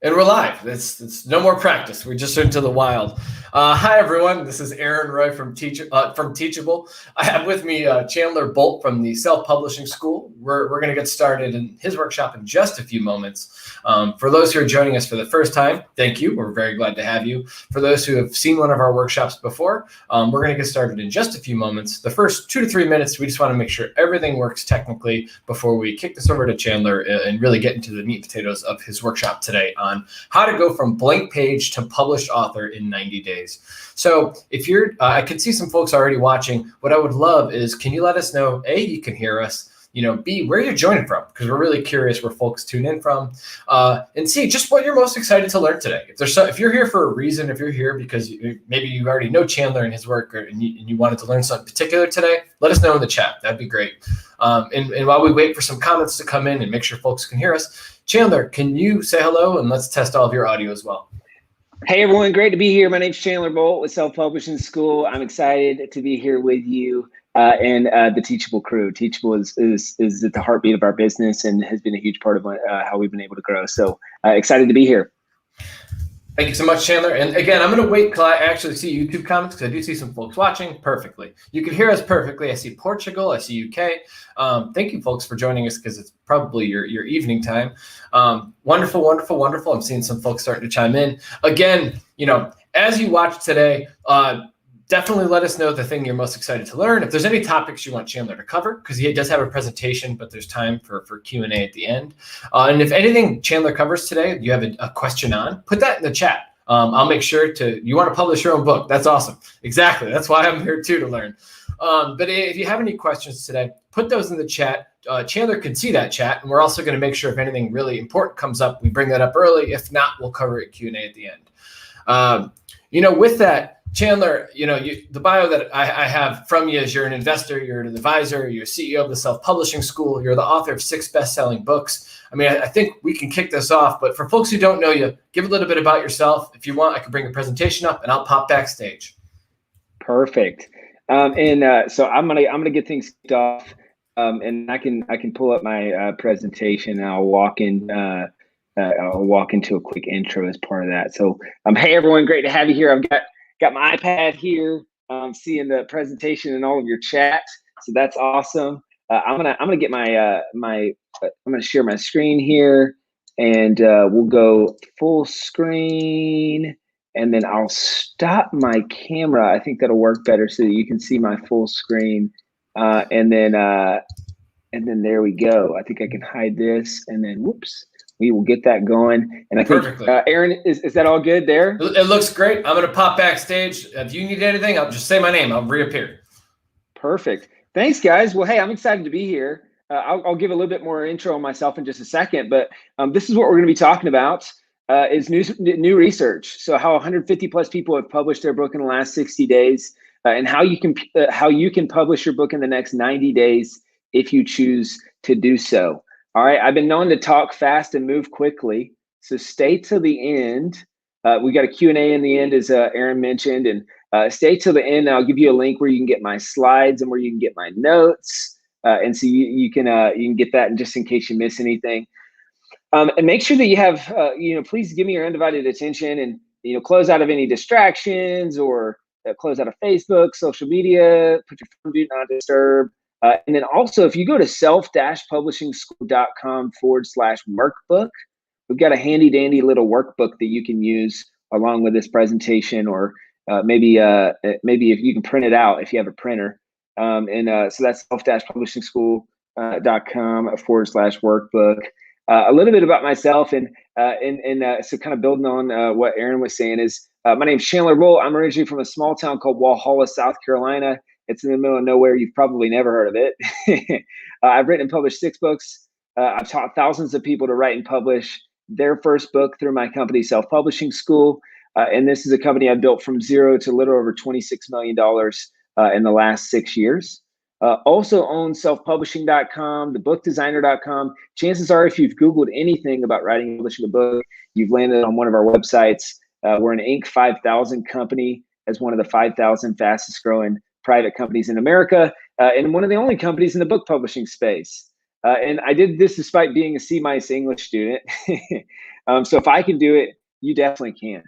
And we're live. It's no more practice. We're just into the wild. Hi, everyone. This is Aaron Roy from Teachable. I have with me Chandler Bolt from the Self-Publishing School. We're going to get started in his workshop in just a few moments. For those who are joining us for the first time, thank you. We're very glad to have you. For those who have seen one of our workshops before, we're going to get started in just a few moments. The first 2 to 3 minutes, we just want to make sure everything works technically before we kick this over to Chandler and really get into the meat and potatoes of his workshop today on how to go from blank page to published author in 90 days. So if you're, I can see some folks already watching. What I would love is, can you let us know, A, you can hear us, B, where you're joining from, because we're really curious where folks tune in from, and C, just what you're most excited to learn today. If you're here for a reason, if you're here because maybe you already know Chandler and his work, and you wanted to learn something particular today, let us know in the chat. That'd be great. And while we wait for some comments to come in and make sure folks can hear us, Chandler, can you say hello, and let's test all of your audio as well. Hey everyone, great to be here. My name's Chandler Bolt with Self-Publishing School. I'm excited to be here with you and the Teachable crew. Teachable is at the heartbeat of our business and has been a huge part of how we've been able to grow. So excited to be here. Thank you so much, Chandler. And again, I'm going to wait till I actually see YouTube comments, because I do see some folks watching perfectly. You can hear us perfectly. I see Portugal. I see UK. Thank you, folks, for joining us, because it's probably your evening time. Wonderful, wonderful, wonderful. I'm seeing some folks starting to chime in. Again, as you watch today, definitely let us know the thing you're most excited to learn. If there's any topics you want Chandler to cover, because he does have a presentation, but there's time for Q&A at the end. And if anything Chandler covers today, you have a question on, put that in the chat. I'll make sure you want to publish your own book. That's awesome. Exactly. That's why I'm here too, to learn. But if you have any questions today, put those in the chat. Chandler can see that chat. And we're also going to make sure if anything really important comes up, we bring that up early. If not, we'll cover it Q&A at the end. With that, Chandler, the bio that I have from you is you're an investor, you're an advisor, you're CEO of the Self-Publishing School, you're the author of 6 best-selling books. I mean, I think we can kick this off, but for folks who don't know you, give a little bit about yourself. If you want, I can bring a presentation up and I'll pop backstage. Perfect. So I'm gonna get things kicked off, and I can pull up my presentation and I'll walk into a quick intro as part of that. So hey everyone, great to have you here. I've got my iPad here. I'm seeing the presentation and all of your chat, so that's awesome. I'm gonna get my I'm gonna share my screen here, and we'll go full screen, and then I'll stop my camera. I think that'll work better so that you can see my full screen, and then there we go. I think I can hide this, and then whoops. We will get that going. And I think, Aaron, is that all good there? It looks great. I'm going to pop backstage. If you need anything, I'll just say my name. I'll reappear. Perfect. Thanks, guys. Well, hey, I'm excited to be here. I'll give a little bit more intro on myself in just a second, but this is what we're going to be talking about is new research. So how 150 plus people have published their book in the last 60 days, and how you can publish your book in the next 90 days if you choose to do so. All right, I've been known to talk fast and move quickly, so stay till the end. We got a Q&A in the end, as Aaron mentioned, and stay till the end. I'll give you a link where you can get my slides and where you can get my notes, and so you can get that, just in case you miss anything. And make sure that you have, please give me your undivided attention, and close out of any distractions, or close out of Facebook, social media. Put your phone do not disturb. And then also, if you go to self-publishingschool.com/workbook, we've got a handy dandy little workbook that you can use along with this presentation, or maybe if you can print it out if you have a printer. So that's self-publishingschool.com/workbook. A little bit about myself, and so kind of building on what Aaron was saying is, my name's Chandler Bolt. I'm originally from a small town called Walhalla, South Carolina. It's in the middle of nowhere. You've probably never heard of it. I've written and published 6 books. I've taught thousands of people to write and publish their first book through my company, Self-Publishing School. And this is a company I built from zero to a little over $26 million in the last 6 years. Also own selfpublishing.com, thebookdesigner.com. Chances are, if you've Googled anything about writing and publishing a book, you've landed on one of our websites. We're an Inc. 5000 company, as one of the 5,000 fastest growing private companies in America, and one of the only companies in the book publishing space. And I did this despite being a C- English student. So if I can do it, you definitely can.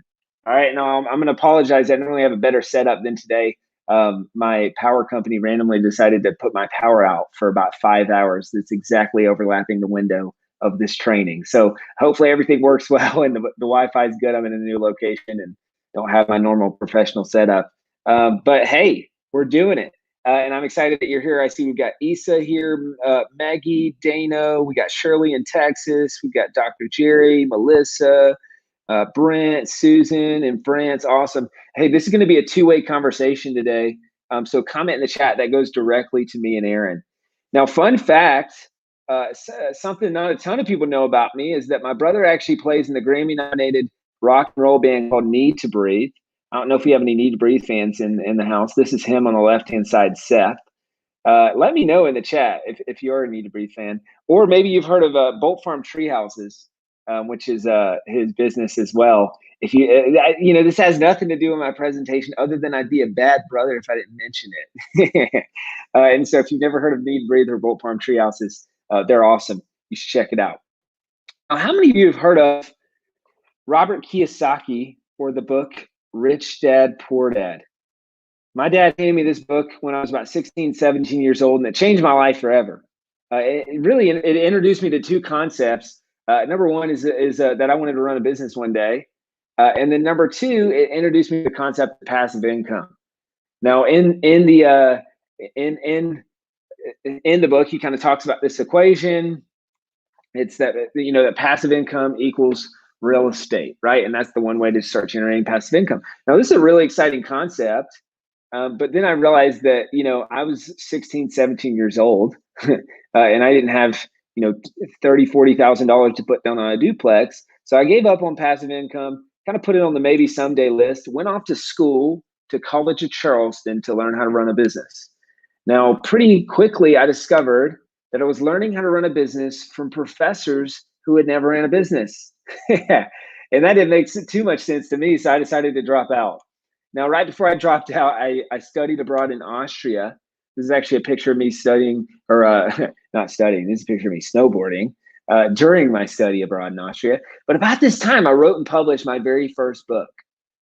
All right. Now I'm going to apologize. I normally have a better setup than today. My power company randomly decided to put my power out for about 5 hours. That's exactly overlapping the window of this training. So hopefully everything works well and the Wi-Fi is good. I'm in a new location and don't have my normal professional setup. But hey, we're doing it. And I'm excited that you're here. I see we've got Issa here, Maggie, Dano, we got Shirley in Texas, we've got Dr. Jerry, Melissa, Brent, Susan in France. Awesome. Hey, this is going to be a two-way conversation today. So comment in the chat that goes directly to me and Aaron. Now, fun fact, something not a ton of people know about me is that my brother actually plays in the Grammy-nominated rock and roll band called Need to Breathe. I don't know if we have any Need to Breathe fans in the house. This is him on the left-hand side, Seth. Let me know in the chat if you're a Need to Breathe fan, or maybe you've heard of Bolt Farm Tree Houses, which is his business as well. If you, this has nothing to do with my presentation, other than I'd be a bad brother if I didn't mention it. And so, if you've never heard of Need to Breathe or Bolt Farm Tree Houses, they're awesome. You should check it out. Now, how many of you have heard of Robert Kiyosaki or the book Rich Dad, Poor Dad? My dad handed me this book when I was about 16, 17 years old, and it changed my life forever. It introduced me to two concepts. Number one is that I wanted to run a business one day. And then number two, it introduced me to the concept of passive income. Now, in the book, he kind of talks about this equation. It's that, that passive income equals real estate, right? And that's the one way to start generating passive income. Now, this is a really exciting concept. But then I realized that, I was 16, 17 years old and I didn't have, $30,000, $40,000 to put down on a duplex. So I gave up on passive income, kind of put it on the maybe someday list, went off to school to College of Charleston to learn how to run a business. Now, pretty quickly, I discovered that I was learning how to run a business from professors who had never ran a business. And that didn't make too much sense to me. So I decided to drop out. Now, right before I dropped out, I studied abroad in Austria. This is actually a picture of me studying, or not studying. This is a picture of me snowboarding during my study abroad in Austria. But about this time, I wrote and published my very first book.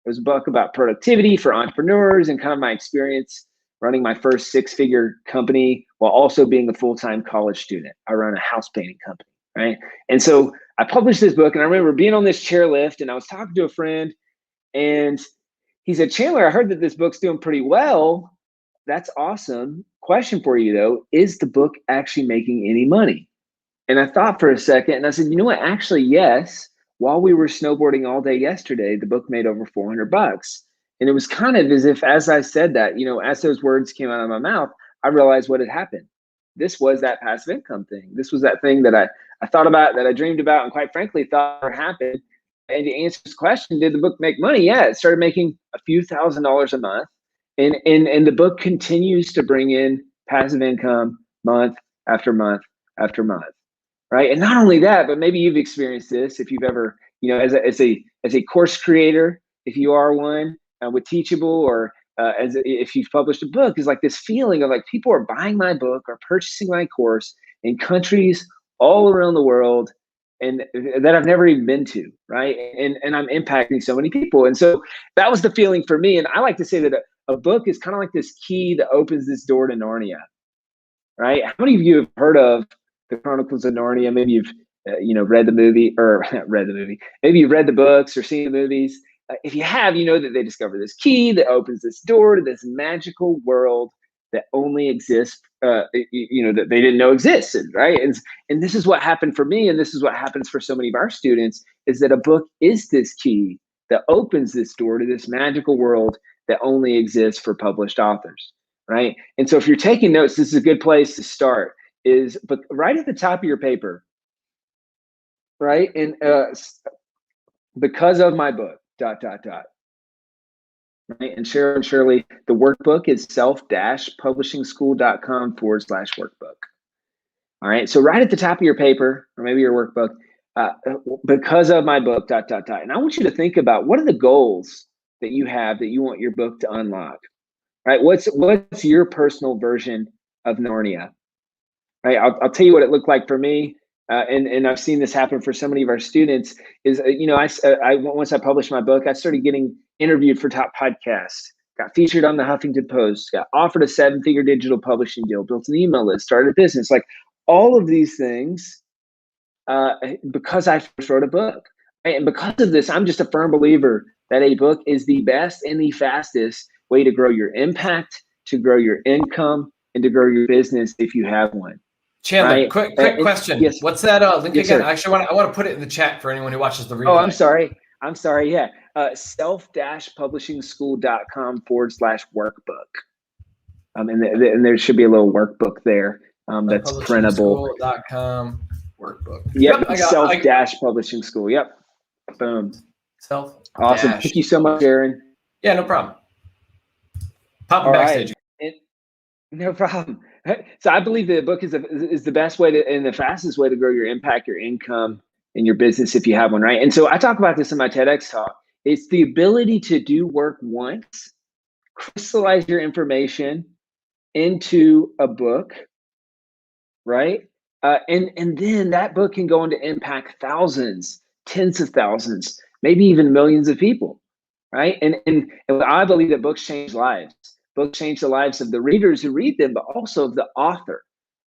It was a book about productivity for entrepreneurs and kind of my experience running my first six-figure company while also being a full-time college student. I run a house painting company, right? And so I published this book, and I remember being on this chairlift, and I was talking to a friend, and he said, Chandler, I heard that this book's doing pretty well. That's awesome. Question for you, though, is the book actually making any money? And I thought for a second, and I said, you know what? Actually, yes. While we were snowboarding all day yesterday, the book made over $400. And it was kind of as if, as I said that, as those words came out of my mouth, I realized what had happened. This was that passive income thing. This was that thing that I thought about, that I dreamed about, and quite frankly, thought would happen. And to answer this question, did the book make money? Yeah, it started making a few $1,000s a month. And the book continues to bring in passive income month after month after month. Right. And not only that, but maybe you've experienced this if you've ever, as a course creator, if you are one with Teachable, or if you've published a book, is like this feeling of like people are buying my book or purchasing my course in countries all around the world and that I've never even been to. Right. And I'm impacting so many people. And so that was the feeling for me. And I like to say that a book is kind of like this key that opens this door to Narnia. Right. How many of you have heard of the Chronicles of Narnia? Maybe you've read the movie, or read the movie. Maybe you've read the books or seen the movies. If you have, you know that they discover this key that opens this door to this magical world that only exists, that they didn't know existed, right? And this is what happened for me, and this is what happens for so many of our students, is that a book is this key that opens this door to this magical world that only exists for published authors, right? And so if you're taking notes, this is a good place to start. But right at the top of your paper, right? And because of my book, ... Right? And Shirley, the workbook is self-publishingschool.com/workbook. All right. So right at the top of your paper, or maybe your workbook, because of my book, ... And I want you to think about, what are the goals that you have that you want your book to unlock? Right? What's your personal version of Narnia? Right? I'll tell you what it looked like for me. and I've seen this happen for so many of our students is, once I published my book, I started getting interviewed for top podcasts, got featured on the Huffington Post, got offered a 7-figure digital publishing deal, built an email list, started a business, like all of these things, because I first wrote a book. Right? And because of this, I'm just a firm believer that a book is the best and the fastest way to grow your impact, to grow your income, and to grow your business if you have one. Chandler, Right? quick question. Yes. What's that link Yes, again? sir. Actually, I want to put it in the chat for anyone who watches the replay. Oh, I'm sorry. Yeah. self-publishingschool.com/workbook. And there should be a little workbook there that's printable. Publishingschool.com workbook. Yep. Self-publishing school. Yep. Boom. Awesome. Thank you so much, Aaron. Yeah, no problem. Pop backstage. Right. No problem. So I believe the book is the best way to, and the fastest way to grow your impact, your income, and your business if you have one, right? And so I talk about this in my TEDx talk. It's the ability to do work once, crystallize your information into a book, right? And then that book can go on to impact thousands, tens of thousands, maybe even millions of people, right? And I believe that books change lives. Books change the lives of the readers who read them, but also of the author.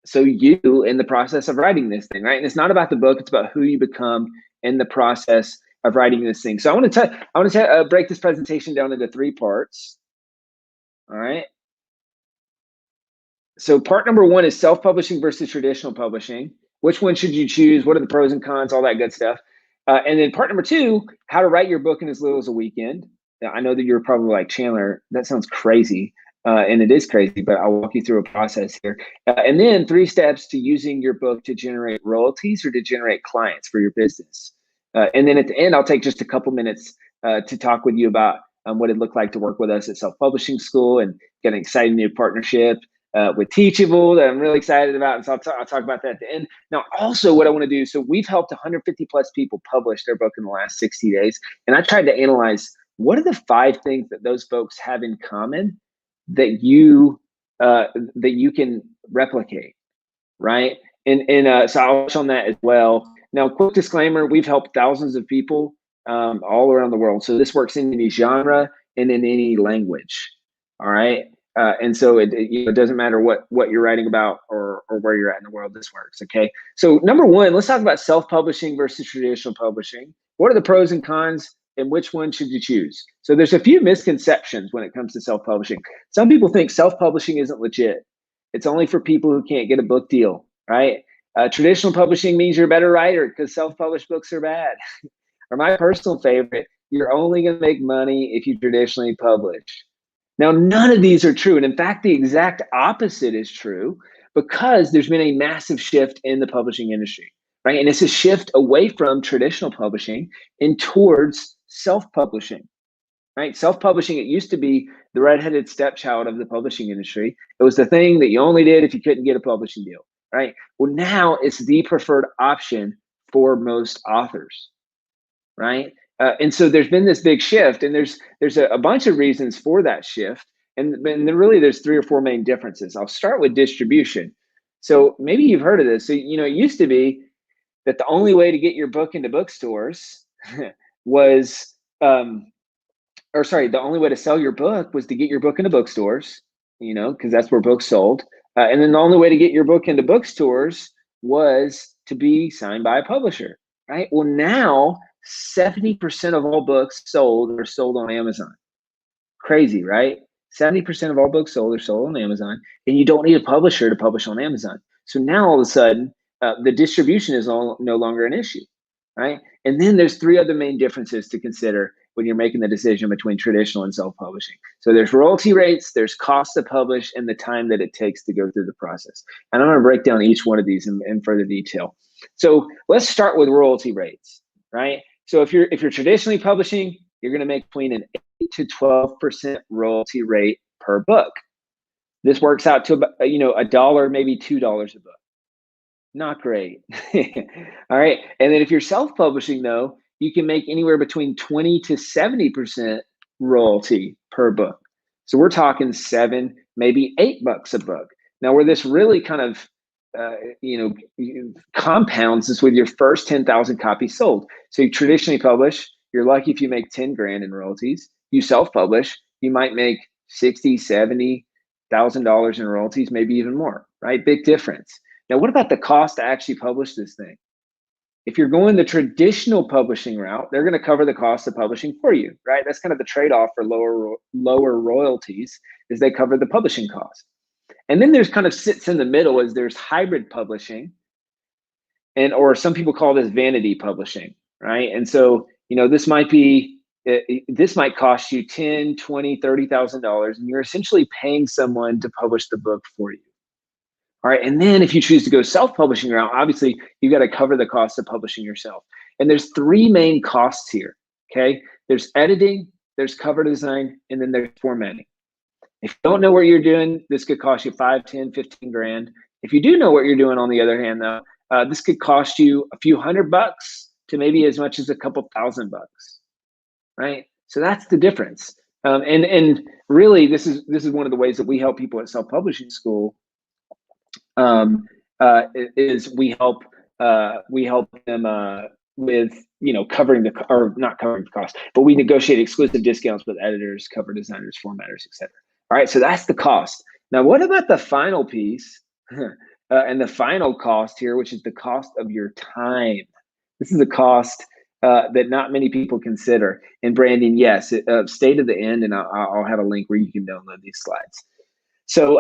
So you in the process of writing this thing, right? And it's not about the book; it's about who you become in the process of writing this thing. So I want to break this presentation down into 3 parts. All right. So part number 1 is self-publishing versus traditional publishing. Which one should you choose? What are the pros and cons? All that good stuff. And then part number 2, how to write your book in as little as a weekend. Now, I know that you're probably like, Chandler, that sounds crazy. And it is crazy, but I'll walk you through a process here. And then 3 steps to using your book to generate royalties or to generate clients for your business. And then at the end, I'll take just a couple minutes to talk with you about what it looked like to work with us at Self-Publishing School and get an exciting new partnership with Teachable that I'm really excited about. And so I'll talk about that at the end. Now, also what I want to do, so we've helped 150 plus people publish their book in the last 60 days. And I tried to analyze what are the 5 things that those folks have in common that you can replicate, right? And so I'll touch on that as well. Now, quick disclaimer, we've helped thousands of people all around the world. So this works in any genre and in any language, all right? And so it doesn't matter what you're writing about or where you're at in the world, this works, okay? So number 1, let's talk about self-publishing versus traditional publishing. What are the pros and cons, and which one should you choose? So there's a few misconceptions when it comes to self-publishing. Some people think self-publishing isn't legit. It's only for people who can't get a book deal, right? Traditional publishing means you're a better writer because self-published books are bad. Or my personal favorite, you're only going to make money if you traditionally publish. Now, none of these are true. And in fact, the exact opposite is true because there's been a massive shift in the publishing industry, right? And it's a shift away from traditional publishing and towards self-publishing, right? Self-publishing, it used to be the redheaded stepchild of the publishing industry. It was the thing that you only did if you couldn't get a publishing deal, right? Well, now it's the preferred option for most authors, right? And so there's been this big shift, and there's a bunch of reasons for that shift. And then really there's 3 or 4 main differences. I'll start with distribution. So maybe you've heard of this. So, it used to be that the only way to get your book into bookstores was, the only way to sell your book was to get your book into bookstores, because that's where books sold. And then the only way to get your book into bookstores was to be signed by a publisher, right? Well, now 70% of all books sold are sold on Amazon. Crazy, right? 70% of all books sold are sold on Amazon, and you don't need a publisher to publish on Amazon. So now all of a sudden, the distribution is no longer an issue, right? And then there's 3 other main differences to consider when you're making the decision between traditional and self-publishing. So there's royalty rates, there's cost to publish, and the time that it takes to go through the process. And I'm going to break down each one of these in further detail. So let's start with royalty rates, right? So if you're traditionally publishing, you're going to make between an 8 to 12% royalty rate per book. This works out to $1, maybe $2 a book. Not great. All right. And then if you're self-publishing, though, you can make anywhere between 20 to 70% royalty per book. So we're talking $7, maybe $8 a book. Now, where this really kind of compounds this with your first 10,000 copies sold. So you traditionally publish, you're lucky if you make 10 grand in royalties. You self-publish, you might make 60, 70,000 dollars in royalties, maybe even more, right? Big difference. Now, what about the cost to actually publish this thing? If you're going the traditional publishing route, they're going to cover the cost of publishing for you, right? That's kind of the trade-off for lower royalties, is they cover the publishing cost. And then there's kind of sits in the middle is there's hybrid publishing, or some people call this vanity publishing, right? And so, this might cost you $10, $20, $30,000, and you're essentially paying someone to publish the book for you. All right. And then if you choose to go self-publishing route, obviously you got to cover the cost of publishing yourself. And there's three main costs here. Okay. There's editing, there's cover design, and then there's formatting. If you don't know what you're doing, this could cost you 5, 10, 15 grand. If you do know what you're doing, on the other hand, though, this could cost you a few $100 to maybe as much as a couple $1,000, right? So that's the difference. And really, this is one of the ways that we help people at Self-Publishing School. Is we help them with covering not covering the cost, but we negotiate exclusive discounts with editors, cover designers, formatters, etc. All right, so that's the cost. Now, what about the final piece and the final cost here, which is the cost of your time? This is a cost that not many people consider. And Brandon, yes, stay to the end, and I'll have a link where you can download these slides. So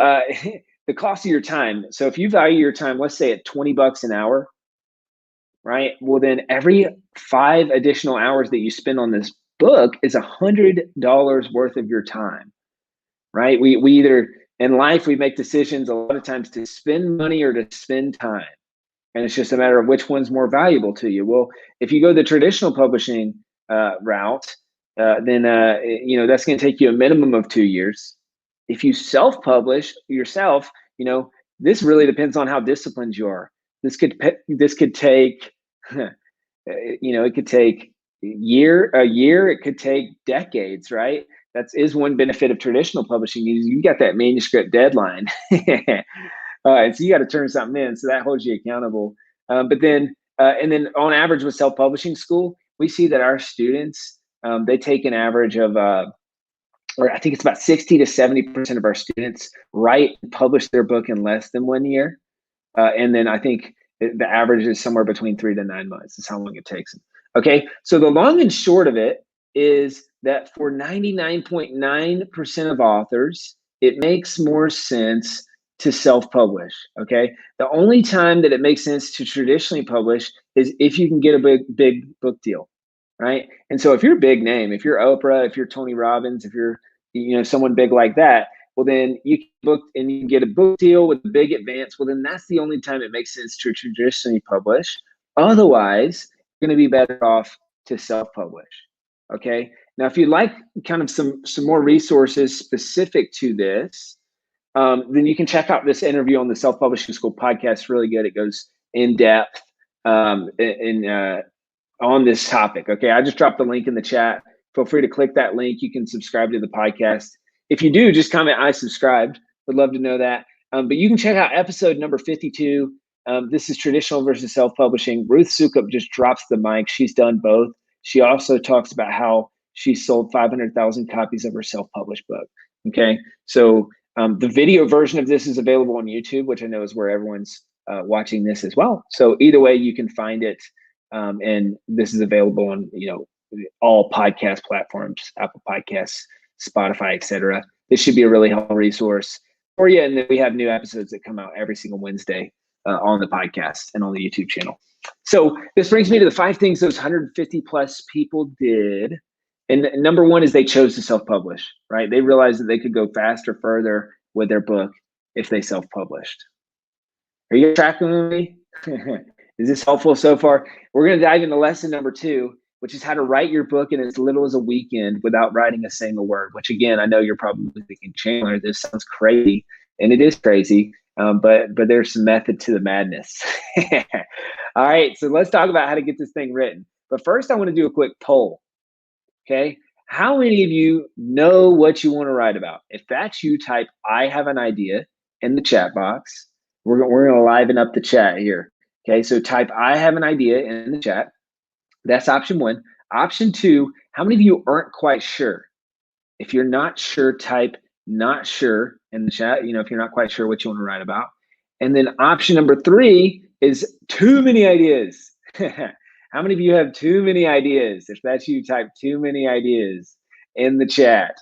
the cost of your time. So if you value your time, let's say at $20 an hour, right? Well, then every 5 additional hours that you spend on this book is $100 worth of your time, right? We either, in life, we make decisions a lot of times to spend money or to spend time. And it's just a matter of which one's more valuable to you. Well, if you go the traditional publishing route, then that's going to take you a minimum of 2 years. If you self-publish yourself, this really depends on how disciplined you are. This could take, it could take a year. It could take decades, right? That is one benefit of traditional publishing. You got that manuscript deadline. And so you got to turn something in. So that holds you accountable. But then on average with Self-Publishing School, we see that our students, they take an average of, or I think it's about 60 to 70% of our students write and publish their book in less than 1 year. And then I think the average is somewhere between 3 to 9 months. That's how long it takes them. Okay, so the long and short of it is that for 99.9% of authors, it makes more sense to self-publish. Okay, the only time that it makes sense to traditionally publish is if you can get a big book deal. Right. And so if you're a big name, if you're Oprah, if you're Tony Robbins, if you're, someone big like that, well, then you can book and you can get a book deal with a big advance. Well, then that's the only time it makes sense to traditionally publish. Otherwise, you're going to be better off to self-publish. Okay. Now, if you'd like kind of some more resources specific to this, then you can check out this interview on the Self-Publishing School podcast. It's really good. It goes in depth on this topic. Okay, I just dropped the link in the chat. Feel free to click that link. You can subscribe to the podcast. If you do, just comment I subscribed. Would love to know that. But you can check out episode number 52. This is traditional versus self-publishing. Ruth Sukup just drops the mic. She's done both. She also talks about how she sold 500,000 copies of her self-published book. Okay, so the video version of this is available on YouTube, which I know is where everyone's watching this as well. So either way, you can find it. And this is available on, all podcast platforms, Apple Podcasts, Spotify, etc. This should be a really helpful resource for you. And then we have new episodes that come out every single Wednesday on the podcast and on the YouTube channel. So this brings me to the 5 things those 150 plus people did. And number 1 is they chose to self-publish, right? They realized that they could go faster, further with their book if they self-published. Are you tracking with me? Is this helpful so far? We're going to dive into lesson number 2, which is how to write your book in as little as a weekend without writing a single word, which again, I know you're probably thinking, Chandler, this sounds crazy. And it is crazy, but there's some method to the madness. All right, so let's talk about how to get this thing written. But first, I want to do a quick poll. Okay, how many of you know what you want to write about? If that's you, type I have an idea in the chat box. We're gonna liven up the chat here. Okay, so type I have an idea in the chat. That's option one. Option two, how many of you aren't quite sure? If you're not sure, type not sure in the chat, if you're not quite sure what you want to write about. And then option number three is too many ideas. How many of you have too many ideas? If that's you, type too many ideas in the chat.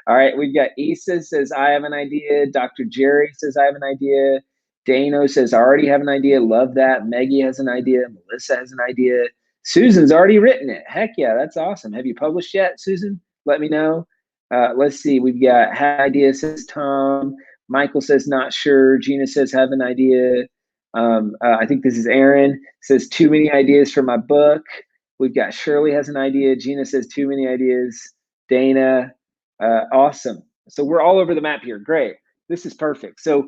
All right, we've got Issa says, I have an idea. Dr. Jerry says, I have an idea. Dano says, I already have an idea. Love that. Maggie has an idea. Melissa has an idea. Susan's already written it. Heck yeah, that's awesome. Have you published yet, Susan? Let me know. Let's see. We've got have idea, says Tom. Michael says not sure. Gina says have an idea. I think this is Aaron. Says too many ideas for my book. We've got Shirley has an idea. Gina says too many ideas. Dana, awesome. So we're all over the map here. Great. This is perfect. So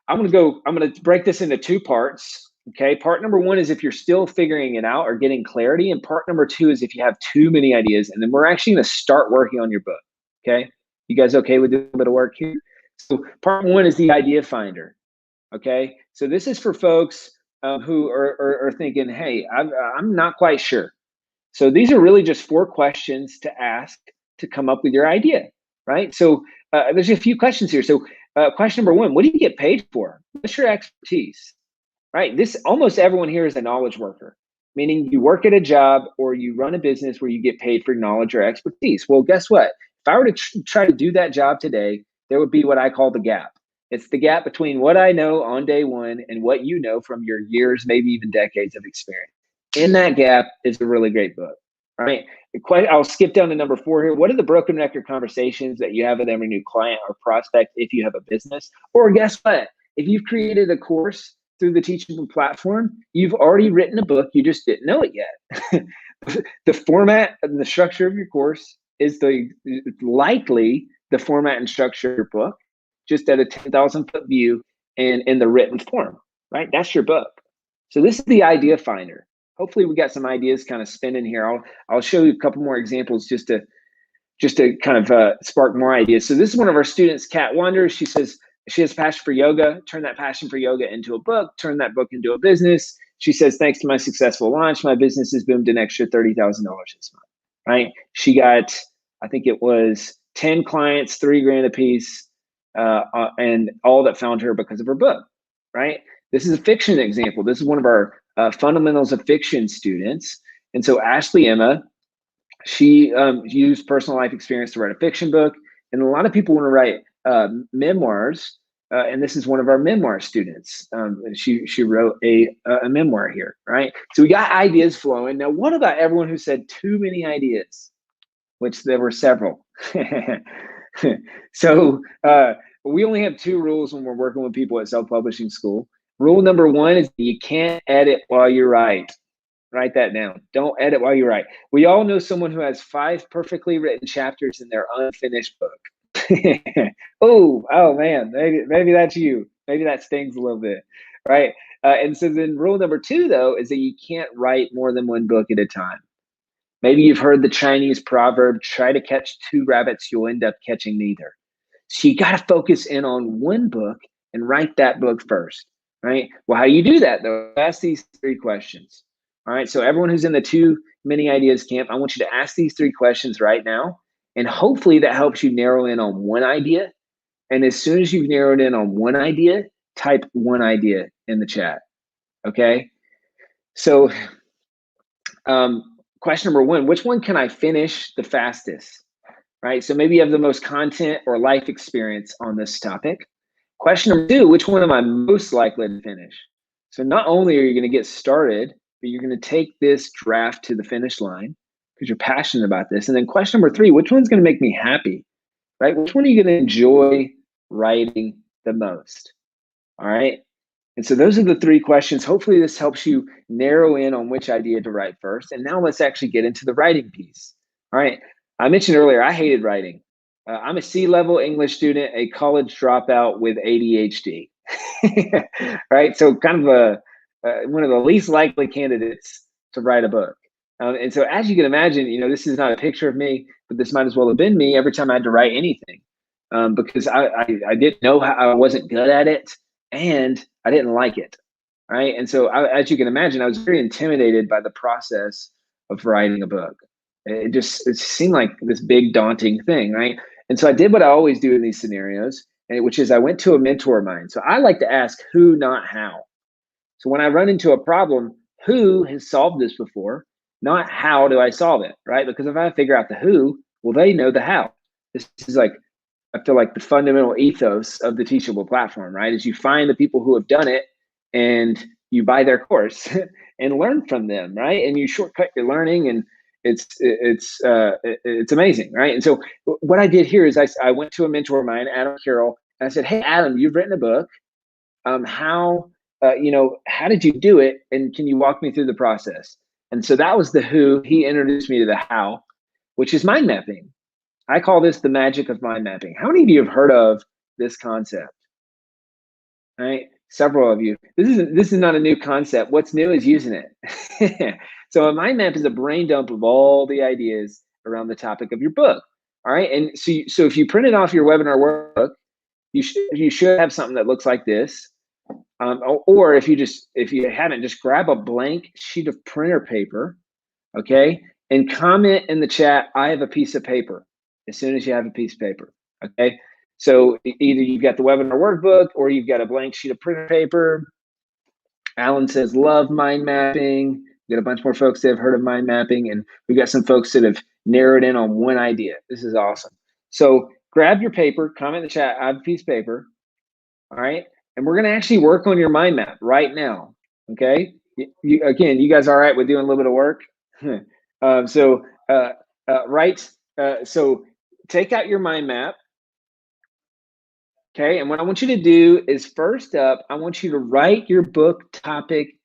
I'm going to break this into two parts. Okay. Part number one is if you're still figuring it out or getting clarity. And part number two is if you have too many ideas. And then we're actually going to start working on your book. Okay. You guys okay with doing a bit of work here? So part one is the idea finder. Okay. So this is for folks who are thinking, hey, I'm not quite sure. So these are really just 4 questions to ask to come up with your idea, right? So there's a few questions here. So question number one, what do you get paid for? What's your expertise, right? Almost everyone here is a knowledge worker, meaning you work at a job or you run a business where you get paid for knowledge or expertise. Well, guess what? If I were to try to do that job today, there would be what I call the gap. It's the gap between what I know on day one and what you know from your years, maybe even decades of experience. In that gap is a really great book, right? I'll skip down to number 4 here. What are the broken record conversations that you have with every new client or prospect if you have a business? Or guess what? If you've created a course through the Teachable platform, you've already written a book, you just didn't know it yet. The format and the structure of your course is likely the format and structure of your book, just at a 10,000 foot view and in the written form, right? That's your book. So this is the idea finder. Hopefully we got some ideas kind of spinning here. I'll show you a couple more examples just to kind of spark more ideas. So this is one of our students, Kat Wonders. She says she has passion for yoga. Turn that passion for yoga into a book. Turn that book into a business. She says, thanks to my successful launch, my business has boomed an extra $30,000 this month, right? She got, I think it was 10 clients, $3,000 a piece, and all that found her because of her book, right? This is a fiction example. This is one of our fundamentals of fiction students. And so Ashley Emma, she used personal life experience to write a fiction book. And a lot of people want to write memoirs. And this is one of our memoir students. She wrote a memoir here, right? So we got ideas flowing. Now, what about everyone who said too many ideas, which there were several? So we only have 2 rules when we're working with people at Self-Publishing School. Rule number 1 is you can't edit while you write. Write that down. Don't edit while you write. We all know someone who has 5 perfectly written chapters in their unfinished book. oh man, maybe that's you. Maybe that stings a little bit, right? And so then rule number 2, though, is that you can't write more than 1 book at a time. Maybe you've heard the Chinese proverb, try to catch 2 rabbits, you'll end up catching neither. So you got to focus in on 1 book and write that book first, right? Well, how do you do that, though? Ask these 3 questions. All right, so everyone who's in the too many ideas camp, I want you to ask these 3 questions right now. And hopefully that helps you narrow in on 1 idea. And as soon as you've narrowed in on 1 idea, type 1 idea in the chat, okay? So question number 1, which one can I finish the fastest, right? So maybe you have the most content or life experience on this topic. Question number 2, which one am I most likely to finish? So not only are you going to get started, but you're going to take this draft to the finish line because you're passionate about this. And then question number 3, which one's going to make me happy, right? Which one are you going to enjoy writing the most? All right. And so those are the 3 questions. Hopefully this helps you narrow in on which idea to write first. And now let's actually get into the writing piece. All right. I mentioned earlier, I hated writing. I'm a C-level English student, a college dropout with ADHD, right? So kind of one of the least likely candidates to write a book. And so as you can imagine, this is not a picture of me, but this might as well have been me every time I had to write anything because I didn't know how I wasn't good at it. and I didn't like it, right? And so, as you can imagine, I was very intimidated by the process of writing a book. It seemed like this big daunting thing, right? And so I did what I always do in these scenarios, which is I went to a mentor of mine. So I like to ask who, not how. So when I run into a problem, who has solved this before, not how do I solve it, right? Because if I figure out the who, well, they know the how. This is like, I feel like the fundamental ethos of the Teachable platform, right? Is you find the people who have done it and you buy their course and learn from them, right? And you shortcut your learning, and it's amazing, right? And so what I did here is I went to a mentor of mine, Adam Carroll, and I said, "Hey, Adam, you've written a book. How did you do it? And can you walk me through the process?" And so that was the who. He introduced me to the how, which is mind mapping. I call this the magic of mind mapping. How many of you have heard of this concept? Right? Several of you. This is not a new concept. What's new is using it. So a mind map is a brain dump of all the ideas around the topic of your book. All right. And so if you print it off your webinar workbook, you should have something that looks like this. Or if you haven't, just grab a blank sheet of printer paper, okay, and comment in the chat, "I have a piece of paper," as soon as you have a piece of paper, okay? So either you've got the webinar workbook or you've got a blank sheet of printer paper. Alan says, "Love mind mapping." We've got a bunch more folks that have heard of mind mapping, and we've got some folks that have narrowed in on one idea. This is awesome. So grab your paper, comment in the chat, "I have a piece of paper," all right? And we're going to actually work on your mind map right now, okay? Again, you guys all right with doing a little bit of work? So take out your mind map, okay? And what I want you to do is, first up, I want you to write your book topic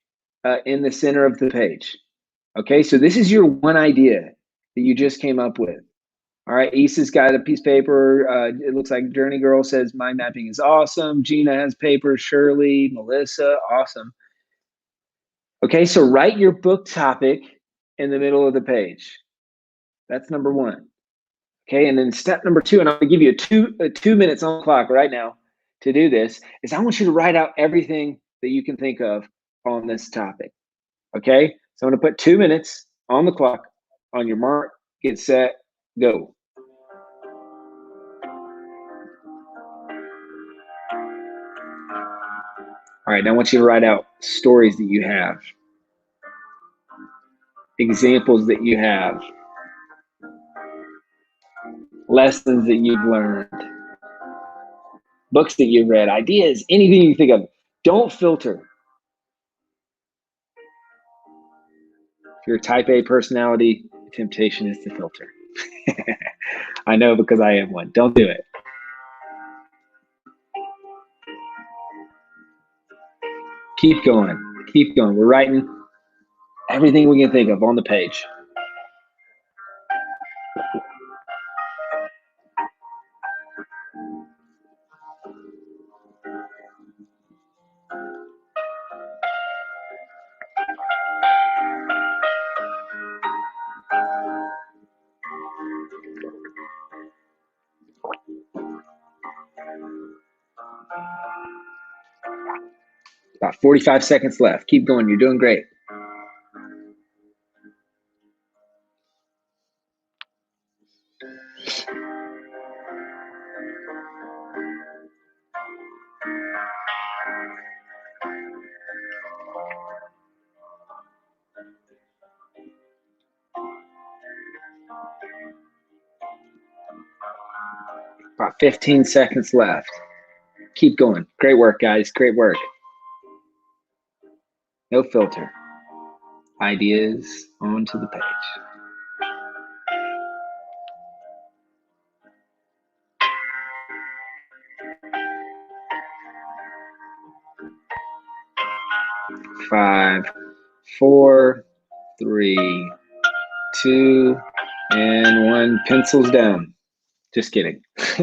in the center of the page, okay? So this is your one idea that you just came up with. All right, Issa's got a piece of paper. It looks like Journey Girl says mind mapping is awesome. Gina has paper. Shirley, Melissa, awesome. Okay, so write your book topic in the middle of the page. That's number one. Okay, and then step number two, and I'm gonna give you a 2 minutes on the clock right now to do this, is I want you to write out everything that you can think of on this topic. Okay, so I'm gonna put 2 minutes on the clock. On your mark, get set, go. All right, now I want you to write out stories that you have, examples that you have, lessons that you've learned, books that you've read, ideas, anything you think of. Don't filter. If you're a type A personality, the temptation is to filter. I know, because I am one. Don't do it. Keep going. Keep going. We're writing everything we can think of on the page. About 45 seconds left. Keep going. You're doing great. About 15 seconds left. Keep going. Great work, guys. Great work. No filter. Ideas onto the page. Five, four, three, two, and one. Pencils down. Just kidding. Does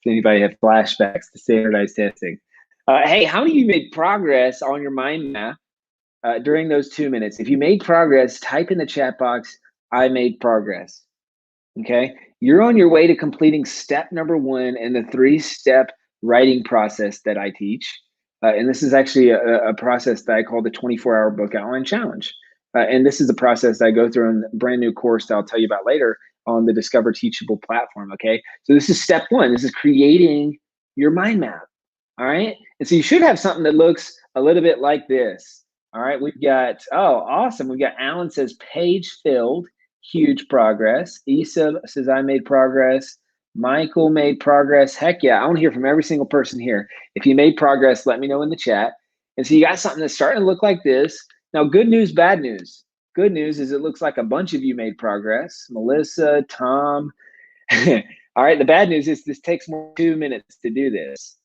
anybody have flashbacks to standardized testing? Hey, how many of you made progress on your mind map during those 2 minutes? If you made progress, type in the chat box, "I made progress." Okay, you're on your way to completing step number one in the 3-step writing process that I teach. And this is actually a process that I call the 24-hour book outline challenge. And this is a process that I go through in a brand new course that I'll tell you about later on the Discover Teachable platform. Okay. So this is step one. This is creating your mind map. All right. And so you should have something that looks a little bit like this. All right. We've got, oh, awesome. We've got Alan says page filled, huge progress. Isa says I made progress. Michael made progress. Heck yeah. I want to hear from every single person here. If you made progress, let me know in the chat. And so you got something that's starting to look like this. Now, good news, bad news. Good news is it looks like a bunch of you made progress. Melissa, Tom. All right. The bad news is this takes more than 2 minutes to do this.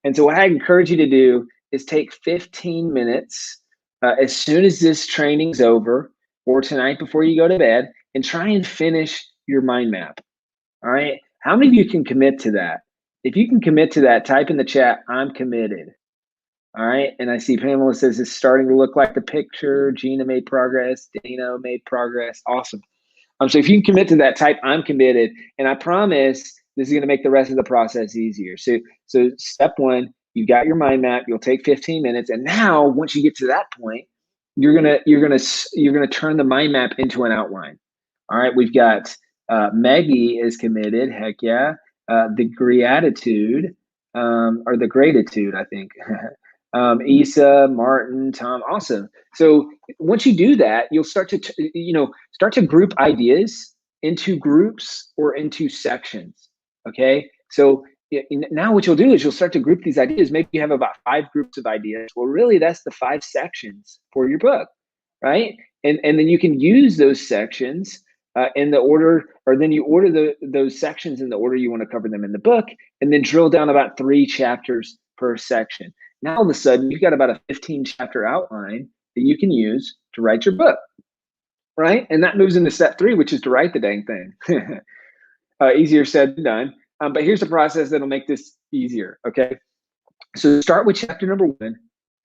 And so what I encourage you to do is take 15 minutes as soon as this training's over or tonight before you go to bed and try and finish your mind map. All right. How many of you can commit to that? If you can commit to that, type in the chat, I'm committed. All right. And I see Pamela says it's starting to look like the picture. Gina made progress. Dana made progress. Awesome. So if you can commit to that, type I'm committed. And I promise this is going to make the rest of the process easier. So step one, you got your mind map. You'll take 15 minutes. And now once you get to that point, you're gonna turn the mind map into an outline. All right. We've got Maggie is committed. Heck yeah. The gratitude, or the gratitude, I think. Isa, Martin, Tom, awesome. So once you do that, you'll start to group ideas into groups or into sections. Okay. So now what you'll do is you'll start to group these ideas. Maybe you have about 5 groups of ideas. Well, really that's the 5 sections for your book, right? And then you can use those sections in the order, or then you order those sections in the order you want to cover them in the book, and then drill down about 3 chapters per section. Now all of a sudden you've got about a 15 chapter outline that you can use to write your book, right? And that moves into step 3, which is to write the dang thing. Easier said than done. But here's the process that'll make this easier, okay? So start with chapter number 1,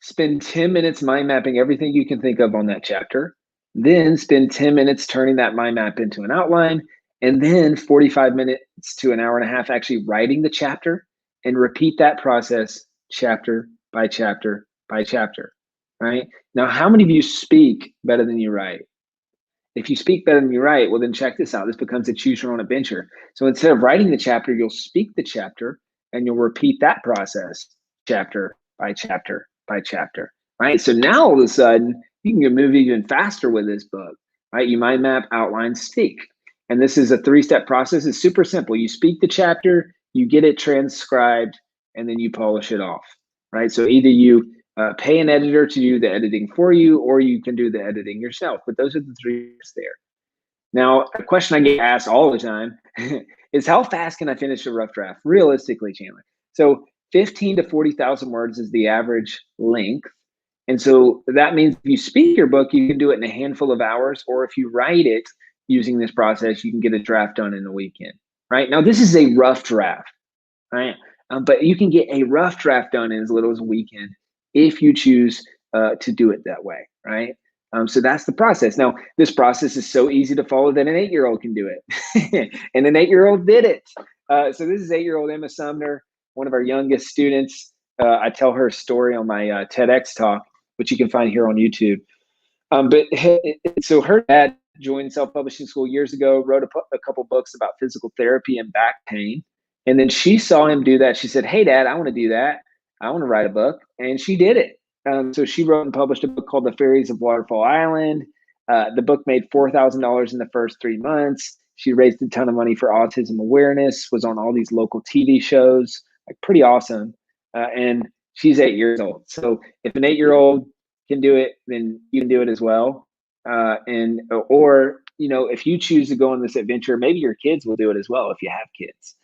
spend 10 minutes mind mapping everything you can think of on that chapter, then spend 10 minutes turning that mind map into an outline, and then 45 minutes to an hour and a half actually writing the chapter, and repeat that process chapter by chapter by chapter, right? Now, how many of you speak better than you write? If you speak better than you write, well, then check this out. This becomes a choose your own adventure. So instead of writing the chapter, you'll speak the chapter and you'll repeat that process chapter by chapter by chapter, right? So now all of a sudden, you can move even faster with this book, right? You mind map, outline, speak. And this is a 3-step process. It's super simple. You speak the chapter, you get it transcribed, and then you polish it off, right? So either you pay an editor to do the editing for you, or you can do the editing yourself. But those are the 3 steps there. Now, a question I get asked all the time is how fast can I finish a rough draft? Realistically, Chandler. So 15 to 40,000 words is the average length. And so that means if you speak your book, you can do it in a handful of hours, or if you write it using this process, you can get a draft done in a weekend, right? Now, this is a rough draft, right? But you can get a rough draft done in as little as a weekend if you choose to do it that way, right? So that's the process. Now, this process is so easy to follow that an 8-year-old can do it. And an 8-year-old did it. So this is 8-year-old Emma Sumner, one of our youngest students. I tell her story on my TEDx talk, which you can find here on YouTube. So her dad joined self-publishing school years ago, wrote a couple books about physical therapy and back pain. And then she saw him do that. She said, hey, Dad, I want to do that. I want to write a book. And she did it. So she wrote and published a book called The Fairies of Waterfall Island. The book made $4,000 in the first 3 months. She raised a ton of money for autism awareness, was on all these local TV shows, like pretty awesome. And she's 8 years old. So if an 8-year-old can do it, then you can do it as well. Or if you choose to go on this adventure, maybe your kids will do it as well if you have kids,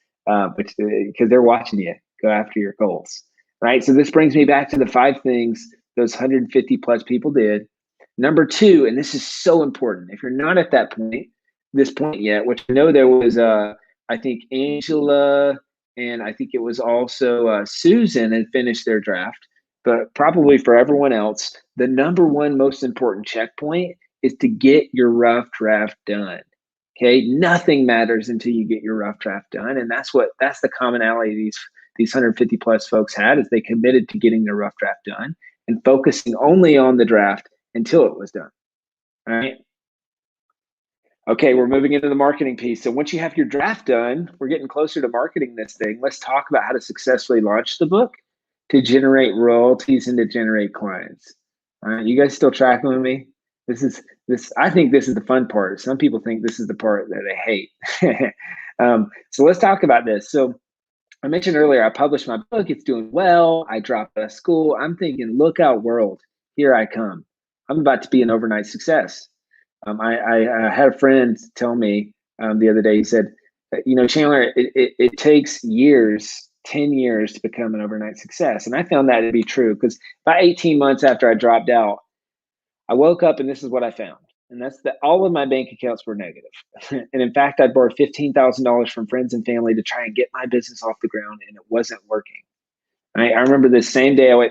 because they're watching you go after your goals. Right. So this brings me back to the 5 things those 150 plus people did. Number 2, and this is so important. If you're not at this point yet, which I know there was, I think Angela, and I think it was also Susan had finished their draft, but probably for everyone else, the number 1 most important checkpoint is to get your rough draft done. Okay. Nothing matters until you get your rough draft done. And that's the commonality of these 150 plus folks had is they committed to getting their rough draft done and focusing only on the draft until it was done. All right. Okay, we're moving into the marketing piece. So once you have your draft done, we're getting closer to marketing this thing. Let's talk about how to successfully launch the book to generate royalties and to generate clients. All right, you guys still tracking with me? I think this is the fun part. Some people think this is the part that they hate. So let's talk about this. So I mentioned earlier, I published my book. It's doing well. I dropped out of school. I'm thinking, look out, world. Here I come. I'm about to be an overnight success. I had a friend tell me the other day, he said, Chandler, it takes years, 10 years to become an overnight success. And I found that to be true because about 18 months after I dropped out, I woke up and this is what I found. And that's that all of my bank accounts were negative. And in fact, I borrowed $15,000 from friends and family to try and get my business off the ground, and it wasn't working. I remember this same day I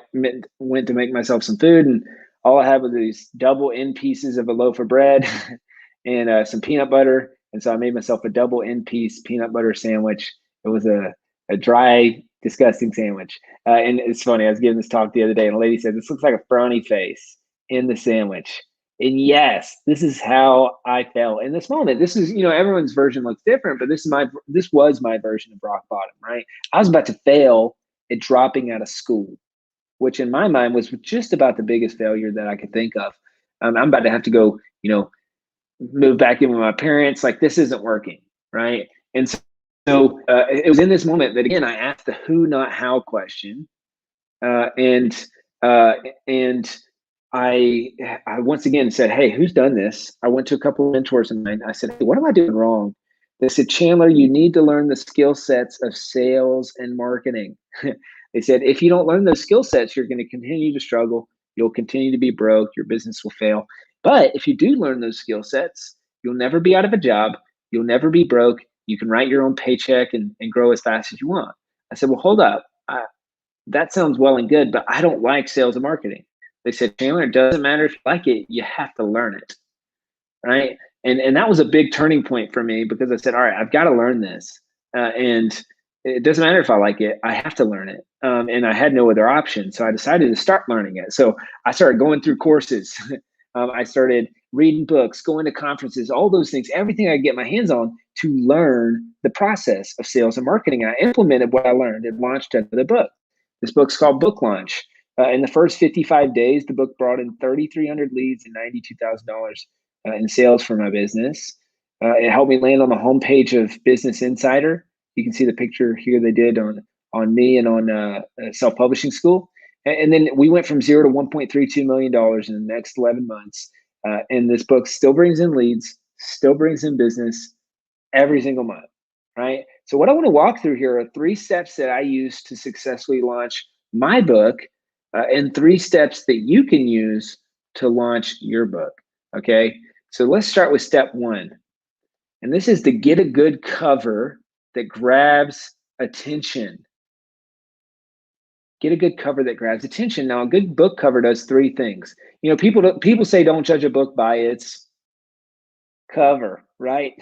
went to make myself some food, and all I had was these double end pieces of a loaf of bread and some peanut butter. And so I made myself a double end piece peanut butter sandwich. It was a dry, disgusting sandwich. And it's funny, I was giving this talk the other day, and a lady said, "This looks like a frowny face in the sandwich." And yes, this is how I felt in this moment. This is, everyone's version looks different, but this was my version of rock bottom, right? I was about to fail at dropping out of school, which in my mind was just about the biggest failure that I could think of. I'm about to have to go, move back in with my parents. Like, this isn't working, right? And so it was in this moment that, again, I asked the who, not how question. And I once again said, "Hey, who's done this?" I went to a couple of mentors of mine. I said, "Hey, what am I doing wrong?" They said, "Chandler, you need to learn the skill sets of sales and marketing." They said, "If you don't learn those skill sets, you're going to continue to struggle. You'll continue to be broke. Your business will fail. But if you do learn those skill sets, you'll never be out of a job. You'll never be broke. You can write your own paycheck and grow as fast as you want." I said, "Well, hold up. That sounds well and good, but I don't like sales and marketing." They said, "Chandler, it doesn't matter if you like it. You have to learn it." Right. And that was a big turning point for me because I said, all right, I've got to learn this. And it doesn't matter if I like it. I have to learn it. And I had no other option. So I decided to start learning it. So I started going through courses. I started reading books, going to conferences, all those things, everything I could get my hands on to learn the process of sales and marketing. I implemented what I learned and launched another book. This book's called Book Launch. In the first 55 days, the book brought in 3,300 leads and $92,000 in sales for my business. It helped me land on the homepage of Business Insider. You can see the picture here they did on me and on Self-Publishing School. And then we went from zero to $1.32 million in the next 11 months. And this book still brings in leads, still brings in business every single month, right? So what I want to walk through here are 3 steps that I use to successfully launch my book and 3 steps that you can use to launch your book, okay? So let's start with step 1. And this is to get a good cover that grabs attention. Get a good cover that grabs attention. Now, a good book cover does 3 things. People say don't judge a book by its cover, right?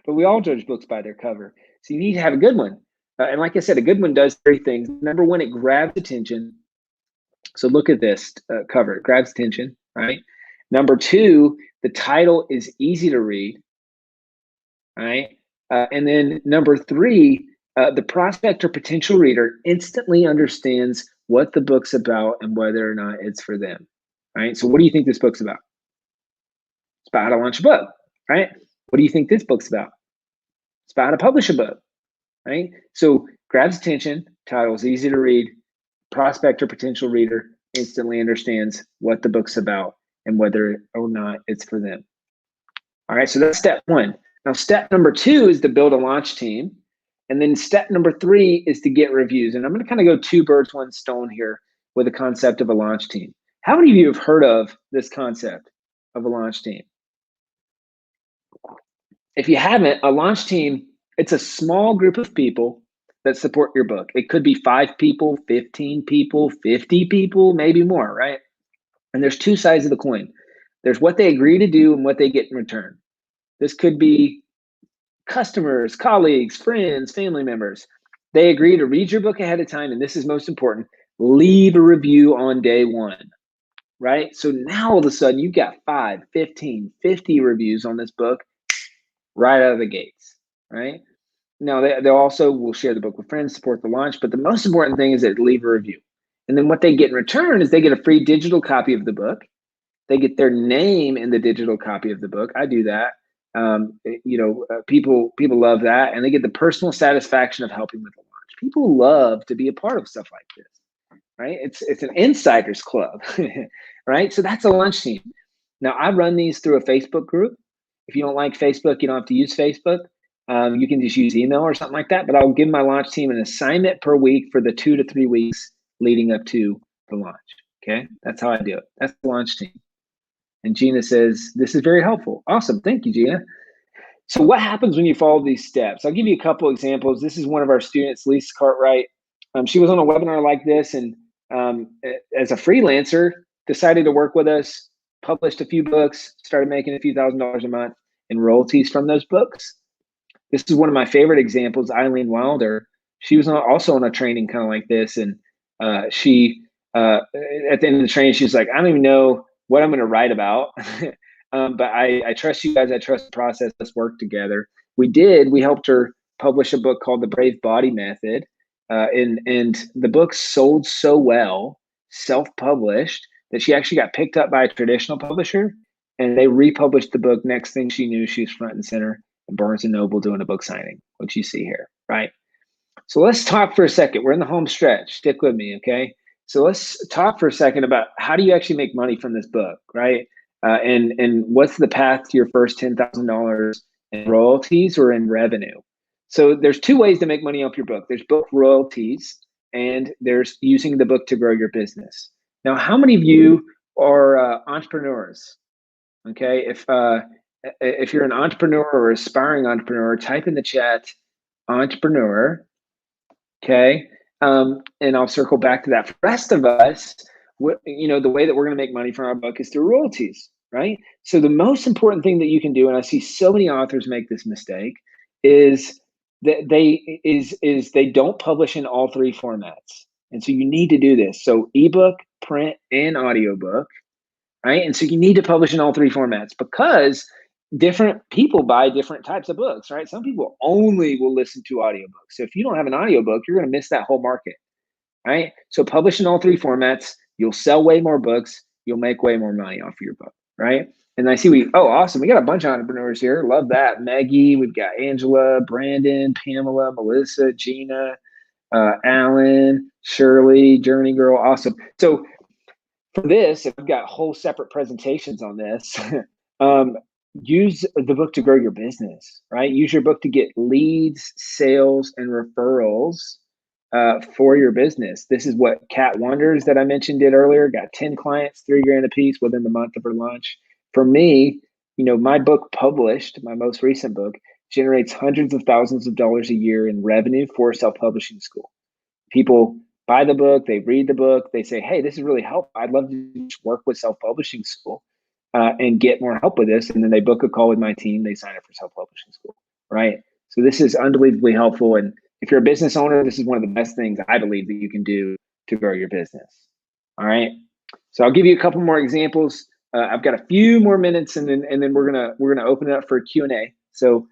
But we all judge books by their cover. So you need to have a good one. And like I said, a good one does 3 things. Number 1, it grabs attention. So look at this cover. It grabs attention, right? Number 2, the title is easy to read, right? And then number 3, the prospect or potential reader instantly understands what the book's about and whether or not it's for them, right? So what do you think this book's about? It's about how to launch a book, right? What do you think this book's about? It's about how to publish a book, right? So grabs attention, title is easy to read, prospect or potential reader instantly understands what the book's about and whether or not it's for them. All right, so that's step 1. Now, step number 2 is to build a launch team. And then step number 3 is to get reviews. And I'm going to kind of go 2 birds, 1 stone here with the concept of a launch team. How many of you have heard of this concept of a launch team? If you haven't, a launch team, it's a small group of people that support your book. It could be 5 people, 15 people, 50 people, maybe more, right? And there's 2 sides of the coin. There's what they agree to do and what they get in return. This could be customers, colleagues, friends, family members. They agree to read your book ahead of time, and this is most important, leave a review on day one, right? So now all of a sudden you've got 5, 15, 50 reviews on this book right out of the gates, right? Now, they also will share the book with friends, support the launch, but the most important thing is that leave a review. And then what they get in return is they get a free digital copy of the book. They get their name in the digital copy of the book. I do that. People love that, and they get the personal satisfaction of helping with the launch. People love to be a part of stuff like this, right? It's an insiders club, right? So that's a launch team. Now, I run these through a Facebook group. If you don't like Facebook, you don't have to use Facebook. You can just use email or something like that. But I'll give my launch team an assignment per week for the 2 to 3 weeks leading up to the launch. Okay, that's how I do it. That's the launch team. And Gina says, this is very helpful. Awesome. Thank you, Gina. So what happens when you follow these steps? I'll give you a couple examples. This is one of our students, Lisa Cartwright. She was on a webinar like this, and as a freelancer, decided to work with us, published a few books, started making a few $1,000s a month in royalties from those books. This is one of my favorite examples, Eileen Wilder. She was also on a training kind of like this, and she at the end of the training, she was like, I don't even know what I'm going to write about, but I trust you guys. I trust the process. Let's work together. We helped her publish a book called The Brave Body Method, and the book sold so well, self-published, that she actually got picked up by a traditional publisher, and they republished the book. Next thing she knew, she was front and center in Barnes & Noble doing a book signing, which you see here, right? So let's talk for a second. We're in the home stretch. Stick with me, okay? So let's talk for a second about how do you actually make money from this book, right? And what's the path to your first $10,000 in royalties or in revenue? So there's 2 ways to make money off your book. There's book royalties, and there's using the book to grow your business. Now, how many of you are entrepreneurs? Okay, if you're an entrepreneur or aspiring entrepreneur, type in the chat entrepreneur. Okay. And I'll circle back to that. For the rest of us, the way that we're going to make money from our book is through royalties, right? So the most important thing that you can do, and I see so many authors make this mistake, is that they don't publish in all 3 formats. And so you need to do this. So ebook, print, and audiobook, right? And so you need to publish in all 3 formats because different people buy different types of books, right? Some people only will listen to audiobooks. So if you don't have an audiobook, you're going to miss that whole market, right? So publish in all 3 formats. You'll sell way more books. You'll make way more money off of your book, right? And I see awesome. We got a bunch of entrepreneurs here. Love that. Maggie, we've got Angela, Brandon, Pamela, Melissa, Gina, Alan, Shirley, Journey Girl. Awesome. So for this, I've got whole separate presentations on this. Use the book to grow your business, right? Use your book to get leads, sales, and referrals for your business. This is what Kat Wonders that I mentioned did earlier. Got 10 clients, $3,000 a piece within the month of her launch. For me, my book published, my most recent book, generates hundreds of thousands of dollars a year in revenue for a self-publishing school. People buy the book, they read the book, they say, hey, this is really helpful. I'd love to work with self-publishing school and get more help with this. And then they book a call with my team, they sign up for self-publishing school, right? So this is unbelievably helpful. And if you're a business owner, this is one of the best things I believe that you can do to grow your business. All right. So I'll give you a couple more examples. I've got a few more minutes, and then we're gonna open it up for a Q&A. So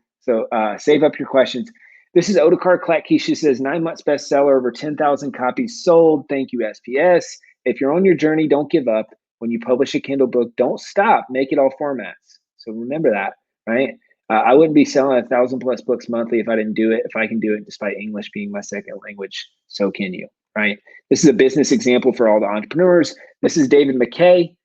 save up your questions. This is Otakar Kletke. She says, 9 months bestseller, over 10,000 copies sold. Thank you, SPS. If you're on your journey, don't give up. When you publish a Kindle book, don't stop. Make it all formats. So remember that, right? I wouldn't be selling 1,000+ books monthly if I didn't do it. If I can do it despite English being my second language, so can you, right? This is a business example for all the entrepreneurs. This is David McKay.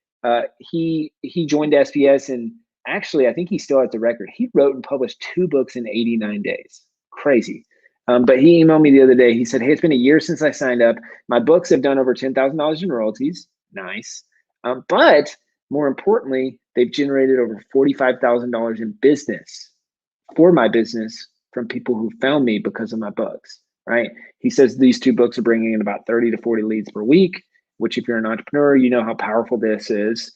He joined SPS, and actually, I think he still has the record. He wrote and published 2 books in 89 days. Crazy. But he emailed me the other day. He said, hey, it's been a year since I signed up. My books have done over $10,000 in royalties. Nice. But more importantly, they've generated over $45,000 in business for my business from people who found me because of my books, right? He says these 2 books are bringing in about 30 to 40 leads per week, which if you're an entrepreneur, you know how powerful this is.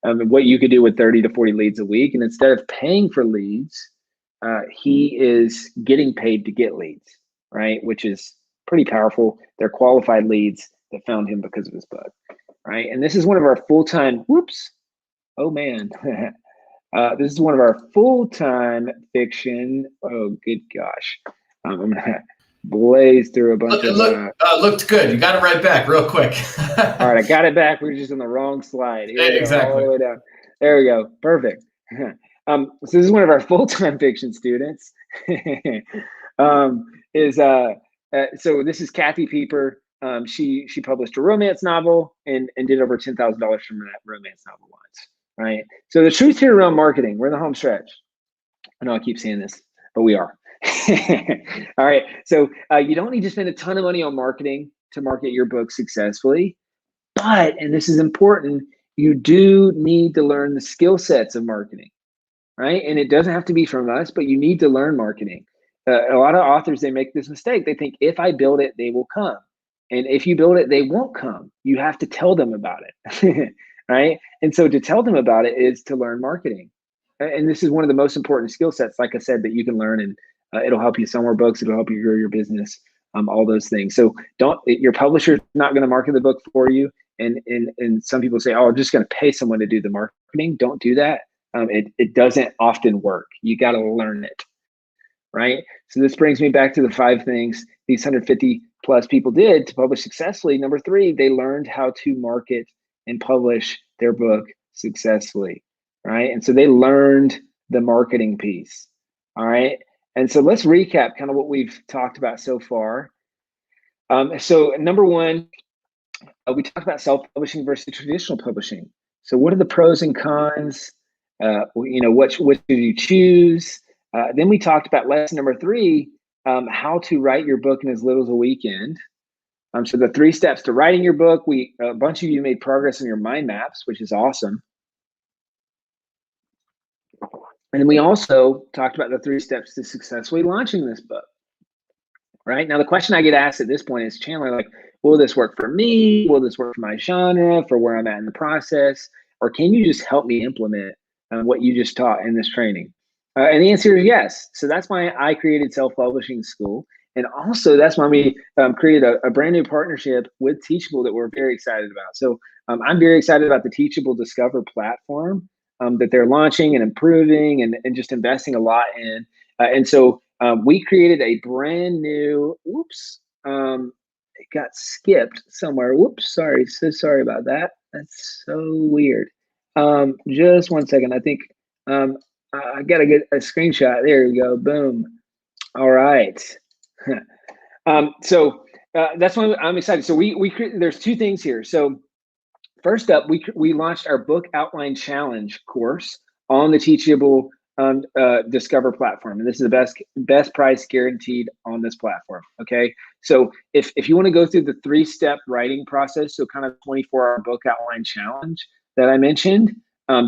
What you could do with 30 to 40 leads a week. And instead of paying for leads, he is getting paid to get leads, right? Which is pretty powerful. They're qualified leads that found him because of his book, right? And this is one of our full-time, whoops, oh man. This is one of our full-time fiction. Oh, good gosh. I'm gonna blaze through a bunch of. Looked good. You got it right back real quick. All right, I got it back. We're just on the wrong slide. Here we go, Exactly. all the way down. There we go. Perfect. So this is one of our full-time fiction students. So this is Kathy Pieper. She published a romance novel and did over $10,000 from that romance novel once. Right. So the truth here around marketing, we're in the home stretch. I know I keep saying this, but we are. All right. So you don't need to spend a ton of money on marketing to market your book successfully. But, and this is important, you do need to learn the skill sets of marketing, right? And it doesn't have to be from us, but you need to learn marketing. A lot of authors, they make this mistake. They think if I build it, they will come. And if you build it, they won't come. You have to tell them about it, right? And so to tell them about it is to learn marketing. And this is one of the most important skill sets, like I said, that you can learn, and it'll help you sell more books. It'll help you grow your business, all those things. So your publisher's not going to market the book for you. And some people say, oh, I'm just going to pay someone to do the marketing. Don't do that. It doesn't often work. You got to learn it, right? So this brings me back to the 5 things these 150 plus people did to publish successfully. Number 3, they learned how to market and publish their book successfully, right? And so they learned the marketing piece, all right? And so let's recap kind of what we've talked about so far. So number 1, we talked about self-publishing versus traditional publishing. So what are the pros and cons? What should you choose? Then we talked about lesson number 3, how to write your book in as little as a weekend. So the 3 steps to writing your book. A bunch of you made progress in your mind maps, which is awesome. And then we also talked about the 3 steps to successfully launching this book. Right now, the question I get asked at this point is, Chandler, like, will this work for me? Will this work for my genre, for where I'm at in the process? Or can you just help me implement what you just taught in this training? And the answer is yes. So that's why I created Self-Publishing School. And also that's why we created a brand new partnership with Teachable that we're very excited about. So I'm very excited about the Teachable Discover platform that they're launching and improving and just investing a lot in. And so we created a brand new, it got skipped somewhere. Whoops, sorry, so sorry about that. That's so weird. Just one second. I think I gotta get a screenshot. There we go, boom. All right. So that's why I'm excited. So there's 2 things here. So first up, we launched our book outline challenge course on the Teachable Discover platform, and this is the best price guaranteed on this platform. Okay, so if you want to go through the 3-step writing process, so kind of 24-hour book outline challenge that I mentioned,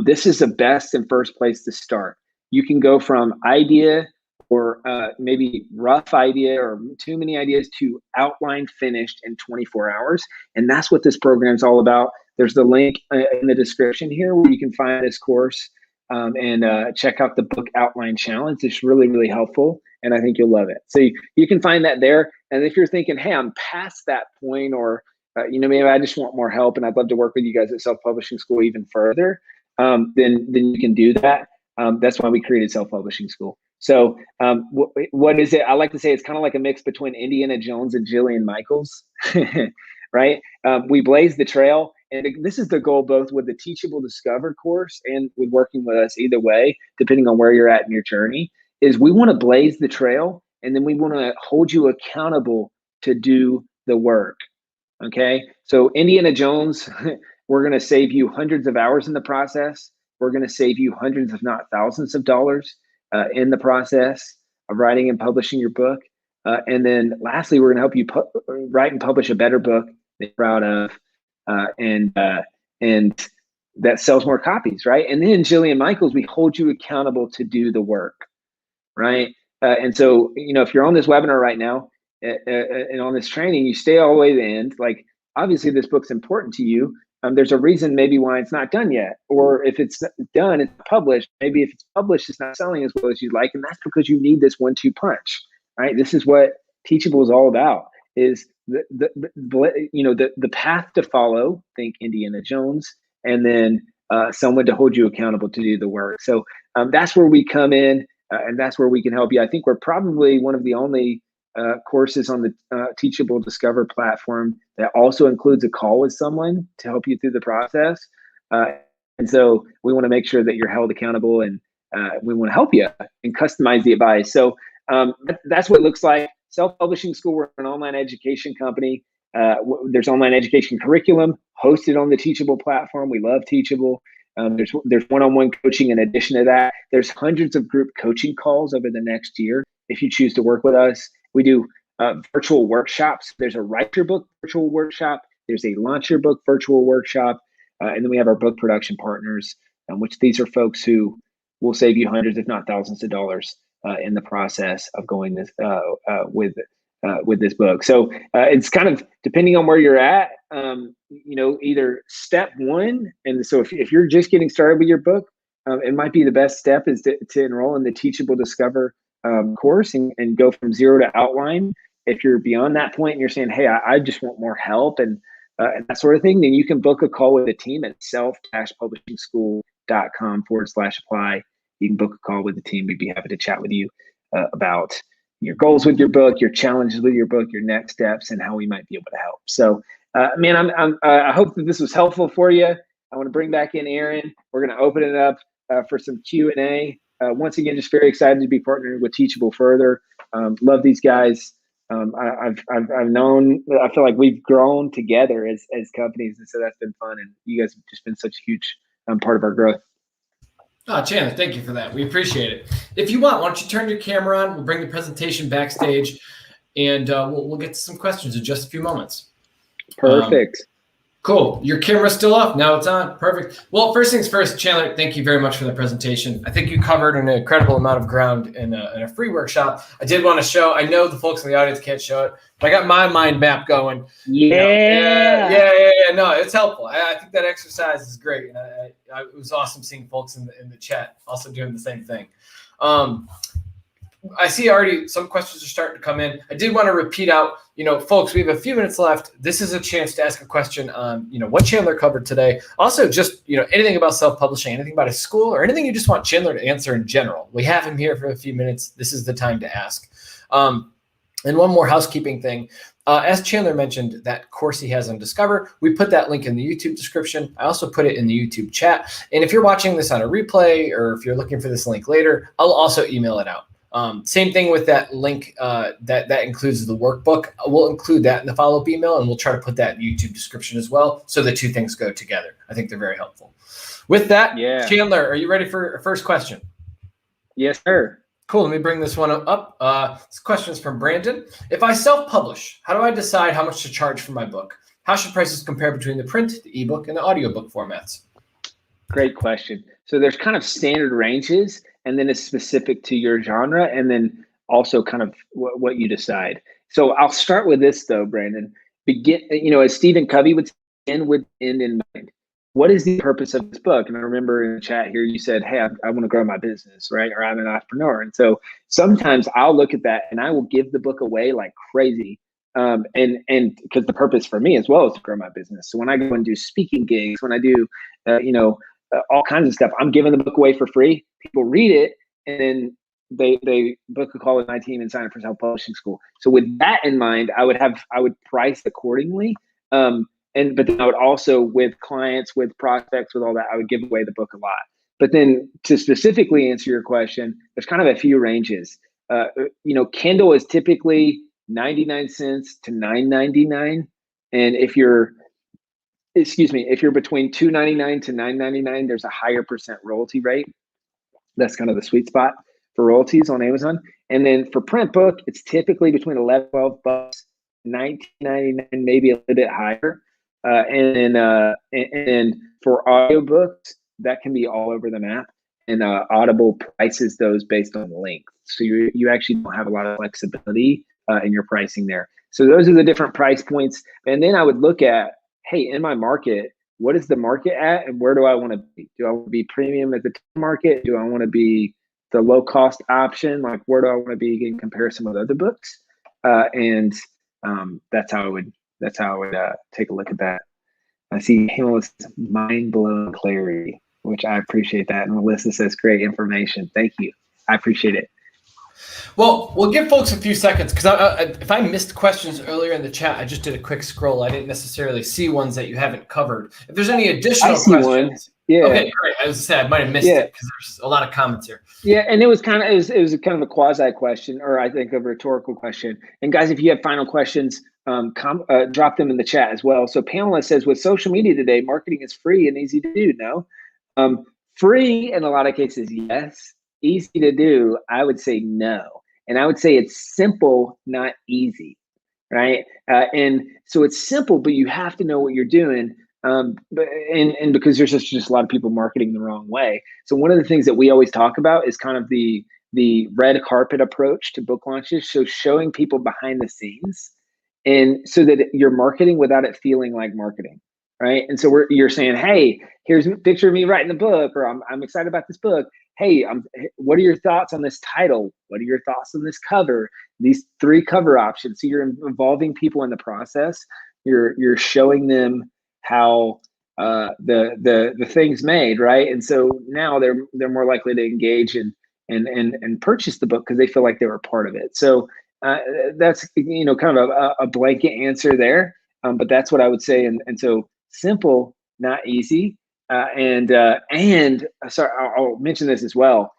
this is the best and first place to start. You can go from idea or maybe rough idea or too many ideas to outline finished in 24 hours, and that's what this program is all about. There's the link in the description here where you can find this course. And check out the book outline challenge. It's really, really helpful, and I think you'll love it. So you can find that there. And if you're thinking, hey, I'm past that point, or maybe I just want more help and I'd love to work with you guys at Self-Publishing School even further, then you can do that. That's why we created Self-Publishing School. So what is it? I like to say it's kind of like a mix between Indiana Jones and Jillian Michaels, right? We blaze the trail. And this is the goal both with the Teachable Discover course and with working with us either way, depending on where you're at in your journey, is we want to blaze the trail, and then we want to hold you accountable to do the work. Okay. So Indiana Jones, we're going to save you hundreds of hours in the process. We're going to save you hundreds, if not thousands of dollars in the process of writing and publishing your book. And then lastly, we're going to help you write and publish a better book that you're proud of. And that sells more copies, right? And then Jillian Michaels, we hold you accountable to do the work, right? And so, if you're on this webinar right now and on this training, you stay all the way to the end. Like, obviously, this book's important to you. There's a reason maybe why it's not done yet, or if it's done, it's published. Maybe if it's published, it's not selling as well as you'd like, and that's because you need this 1-2 punch, right? This is what Teachable is all about, is the path to follow, think Indiana Jones, and then someone to hold you accountable to do the work. So that's where we come in, and that's where we can help you. I think we're probably one of the only courses on the Teachable Discover platform that also includes a call with someone to help you through the process. And so we want to make sure that you're held accountable, and we want to help you and customize the advice. So that's what it looks like. Self-publishing school, we're an online education company. There's online education curriculum hosted on the Teachable platform. We love Teachable. There's one-on-one coaching in addition to that. There's hundreds of group coaching calls over the next year if you choose to work with us. We do virtual workshops. There's a Write Your Book virtual workshop. There's a Launch Your Book virtual workshop. And then we have our book production partners, which these are folks who will save you hundreds, if not thousands of dollars in the process of going this with this book. So it's kind of depending on where you're at, either step one. And so if you're just getting started with your book, it might be the best step is to enroll in the Teachable Discover course and go from zero to outline. If you're beyond that point and you're saying, hey, I just want more help and that sort of thing, then you can book a call with the team at self-publishingschool.com/apply. You can book a call with the team. We'd be happy to chat with you about your goals with your book, your challenges with your book, your next steps, and how we might be able to help. So, man, I hope that this was helpful for you. I want to bring back in Aaron. We're going to open it up for some Q&A. Once again, just very excited to be partnering with Teachable further. Love these guys. I've known, I feel like we've grown together as companies, and so that's been fun. And you guys have just been such a huge part of our growth. Oh, Chandler, thank you for that. We appreciate it. If you want, why don't you turn your camera on? We'll bring the presentation backstage, and we'll get to some questions in just a few moments. Perfect. Cool. Your camera's still off. Now it's on. Perfect. Well, first things first, Chandler, thank you very much for the presentation. I think you covered an incredible amount of ground in a free workshop. I did want to show, I know the folks in the audience can't show it, but I got my mind map going. Yeah. No, it's helpful. I think that exercise is great. And it was awesome seeing folks in the chat also doing the same thing. I see already some questions are starting to come in. I did want to repeat out, folks, we have a few minutes left. This is a chance to ask a question on, what Chandler covered today. Also, just, anything about self-publishing, anything about his school, or anything you just want Chandler to answer in general. We have him here for a few minutes. This is the time to ask. And one more housekeeping thing. As Chandler mentioned, that course he has on Discover, we put that link in the YouTube description. I also put it in the YouTube chat. And if you're watching this on a replay, or if you're looking for this link later, I'll also email it out. Same thing with that link that includes the workbook. We'll include that in the follow-up email, and we'll try to put that in the YouTube description as well, so the two things go together. I think they're very helpful. With that, Chandler, are you ready for a first question? Yes, sir. Cool. Let me bring this one up. This question is from Brandon. If I self-publish, how do I decide how much to charge for my book? How should prices compare between the print, the ebook, and the audiobook formats? Great question. So there's kind of standard ranges, and then it's specific to your genre, and then also kind of what you decide. So I'll start with this though, Brandon. As Stephen Covey would say, end with end in mind. What is the purpose of this book? And I remember in the chat here, you said, hey, I want to grow my business, right? Or I'm an entrepreneur. And so sometimes I'll look at that and I will give the book away like crazy. And because the purpose for me as well is to grow my business. So when I go and do speaking gigs, when I do, all kinds of stuff, I'm giving the book away for free. People read it, and then they book a call with my team and sign up for self-publishing school. So with that in mind, I would price accordingly. But then I would also, with clients, with prospects, with all that, I would give away the book a lot. But then to specifically answer your question, there's kind of a few ranges. Kindle is typically 99 cents to $9.99. And if you're between $2.99 to $9.99, there's a higher percent royalty rate. That's kind of the sweet spot for royalties on Amazon. And then for print book, it's typically between $11, $12, $19.99, maybe a little bit higher. And then for audiobooks, that can be all over the map. And Audible prices those based on length. So you actually don't have a lot of flexibility in your pricing there. So those are the different price points. And then I would look at, hey, in my market, what is the market at and where do I want to be? Do I want to be premium at the market? Do I want to be the low cost option? Like, where do I want to be in comparison with other books? And that's how I would take a look at that. I see Pamela's mind-blowing clarity, which I appreciate that. And Melissa says, great information. Thank you. I appreciate it. Well, we'll give folks a few seconds because if I missed questions earlier in the chat, I just did a quick scroll. I didn't necessarily see ones that you haven't covered. If there's any additional questions. One. Yeah. Okay, great. As I said, I might have missed it because there's a lot of comments here. Yeah, and it was kind of a quasi question, or I think a rhetorical question. And guys, if you have final questions, drop them in the chat as well. So Pamela says, with social media today, marketing is free and easy to do. No, free in a lot of cases, yes. Easy to do, I would say no. And I would say it's simple, not easy, right? And so it's simple, but you have to know what you're doing. And because there's just a lot of people marketing the wrong way. So one of the things that we always talk about is kind of the red carpet approach to book launches. So showing people behind the scenes, and so that you're marketing without it feeling like marketing, right? And so you're saying, hey, here's a picture of me writing the book, or I'm excited about this book. Hey, what are your thoughts on this title? What are your thoughts on this cover? These 3 cover options. So you're involving people in the process. You're showing them how the thing's made, right? And so now they're more likely to engage and purchase the book because they feel like they were part of it. So that's kind of a blanket answer there, but that's what I would say. And so simple, not easy. And sorry, I'll mention this as well.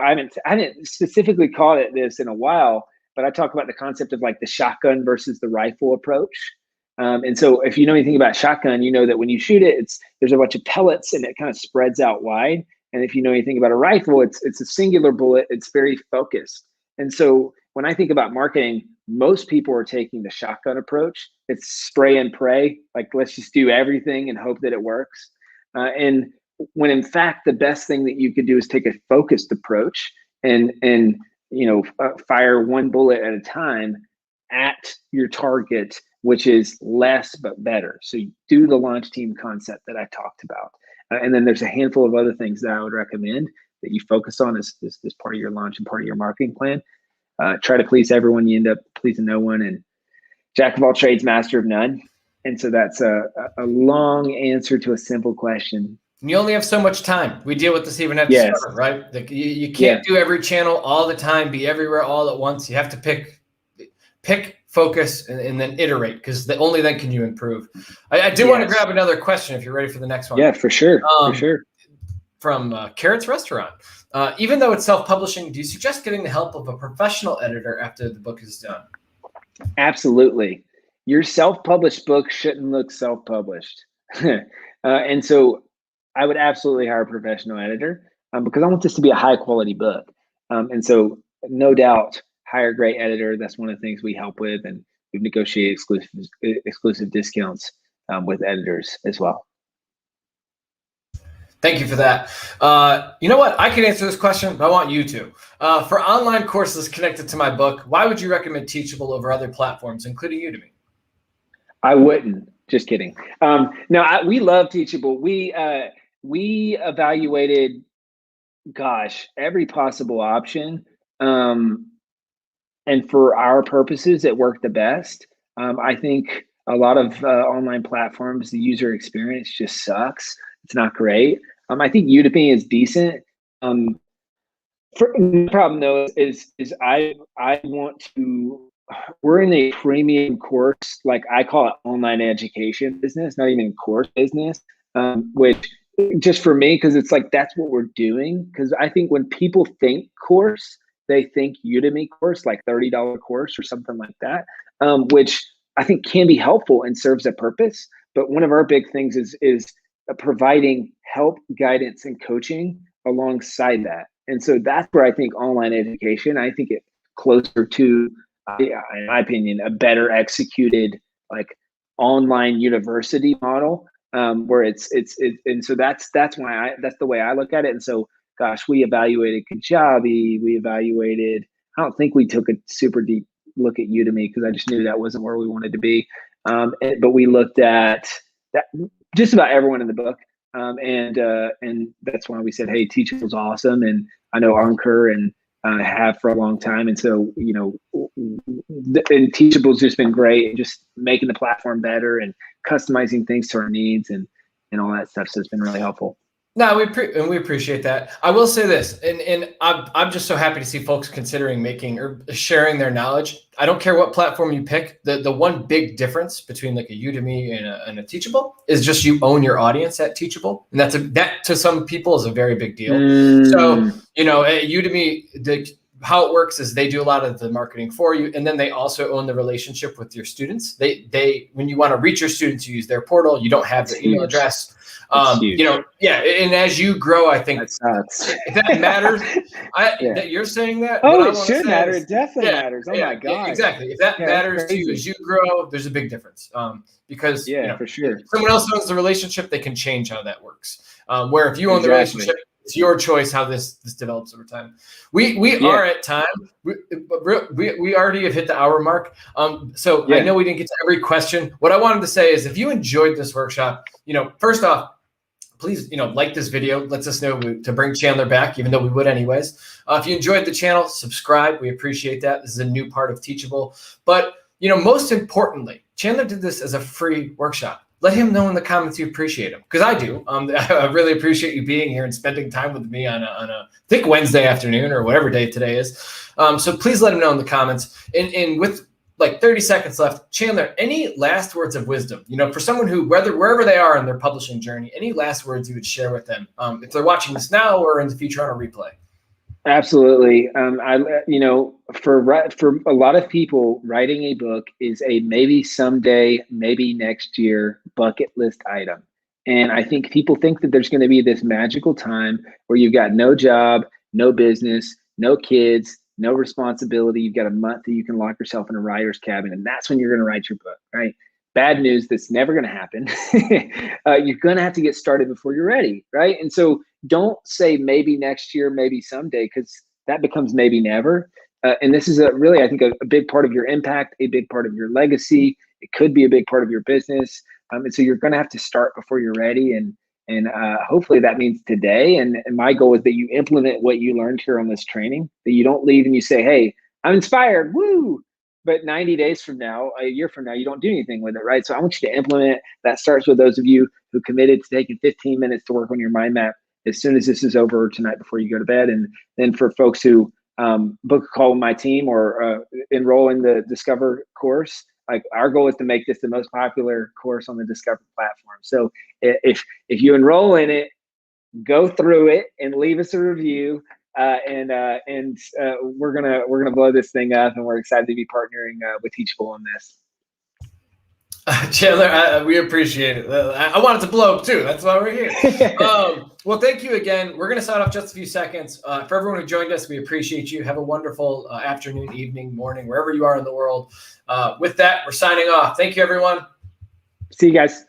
I haven't specifically called it this in a while, but I talk about the concept of like the shotgun versus the rifle approach. And so if you know anything about shotgun, you know that when you shoot it, there's a bunch of pellets and it kind of spreads out wide. And if you know anything about a rifle, it's a singular bullet. It's very focused. And so when I think about marketing, most people are taking the shotgun approach. It's spray and pray. Like, let's just do everything and hope that it works. And when in fact, the best thing that you could do is take a focused approach and fire one bullet at a time at your target, which is less but better. So you do the launch team concept that I talked about. And then there's a handful of other things that I would recommend that you focus on as part of your launch and part of your marketing plan. Try to please everyone, you end up pleasing no one, and jack of all trades, master of none. And so that's a long answer to a simple question. And you only have so much time. We deal with this even at the start, right? Like you can't do every channel all the time, be everywhere all at once. You have to pick, focus, and then iterate, because only then can you improve. I do want to grab another question if you're ready for the next one. Yeah, for sure. For sure. From Carrot's Restaurant. Even though it's self-publishing, do you suggest getting the help of a professional editor after the book is done? Absolutely. Your self-published book shouldn't look self-published. And so I would absolutely hire a professional editor because I want this to be a high-quality book. And so no doubt, hire a great editor. That's one of the things we help with, and we've negotiated exclusive discounts with editors as well. Thank you for that. You know what? I can answer this question, but I want you to. For online courses connected to my book, why would you recommend Teachable over other platforms, including Udemy? I wouldn't. Just kidding. No, we love Teachable. We evaluated, every possible option. And for our purposes, it worked the best. I think a lot of online platforms, the user experience just sucks. It's not great. I think Udemy is decent. The problem though is I want to. We're in a premium course, like I call it, online education business, not even course business. Which just for me, because it's like that's what we're doing. Because I think when people think course, they think Udemy course, like $30 course or something like that, which I think can be helpful and serves a purpose. But one of our big things is providing help, guidance, and coaching alongside that. And so that's where I think online education, I think it closer to, in my opinion, a better executed like online university model, where it's and so that's why that's the way I look at it. And so, we evaluated Kajabi, I don't think we took a super deep look at Udemy because I just knew that wasn't where we wanted to be. But we looked at that just about everyone in the book. And that's why we said, hey, Teachable's awesome. And I know Ankur and have for a long time. And so, and Teachable's just been great, and just making the platform better and customizing things to our needs and all that stuff. So it's been really helpful. No, we appreciate that. I will say this, and I'm just so happy to see folks considering making or sharing their knowledge. I don't care what platform you pick. The one big difference between like a Udemy and a Teachable is just you own your audience at Teachable, and that to some people is a very big deal. So at Udemy, how it works is they do a lot of the marketing for you, and then they also own the relationship with your students. They when you want to reach your students, you use their portal. You don't have their email address. And as you grow, I think if that matters, that you're saying that. Oh, it should matter. It definitely matters. Oh my God. Yeah, exactly. If that matters to you as you grow, there's a big difference. Because for sure. If someone else owns the relationship, they can change how that works. Where if you own the relationship, it's your choice how this develops over time. We are at time. We already have hit the hour mark. So I know we didn't get to every question. What I wanted to say is, if you enjoyed this workshop, first off, please, like this video. Lets us know to bring Chandler back, even though we would anyways. If you enjoyed the channel, subscribe. We appreciate that. This is a new part of Teachable. But, most importantly, Chandler did this as a free workshop. Let him know in the comments you appreciate him, because I do. I really appreciate you being here and spending time with me on a thick Wednesday afternoon or whatever day today is. So please let him know in the comments. And with like 30 seconds left, Chandler, any last words of wisdom, for someone who, wherever they are in their publishing journey, any last words you would share with them, if they're watching this now or in the future on a replay? Absolutely. For a lot of people, writing a book is a maybe someday, maybe next year bucket list item. And I think people think that there's going to be this magical time where you've got no job, no business, no kids, no responsibility. You've got a month that you can lock yourself in a writer's cabin, and that's when you're going to write your book, right? Bad news, that's never going to happen. You're going to have to get started before you're ready, right? And so don't say maybe next year, maybe someday, because that becomes maybe never. And this is really, I think, a big part of your impact, a big part of your legacy. It could be a big part of your business. And so you're going to have to start before you're ready. And hopefully that means today. And my goal is that you implement what you learned here on this training, that you don't leave and you say, hey, I'm inspired, woo. But 90 days from now, a year from now, you don't do anything with it, right? So I want you to implement. That starts with those of you who committed to taking 15 minutes to work on your mind map as soon as this is over tonight before you go to bed. And then for folks who book a call with my team or enroll in the Discover course, like our goal is to make this the most popular course on the Discover platform. So if you enroll in it, go through it and leave us a review. And we're gonna blow this thing up, and we're excited to be partnering with Teachable on this. Chandler, we appreciate it. I want it to blow up too. That's why we're here. Well, thank you again. We're going to sign off just a few seconds. For everyone who joined us, we appreciate you. Have a wonderful afternoon, evening, morning, wherever you are in the world. With that, we're signing off. Thank you, everyone. See you guys.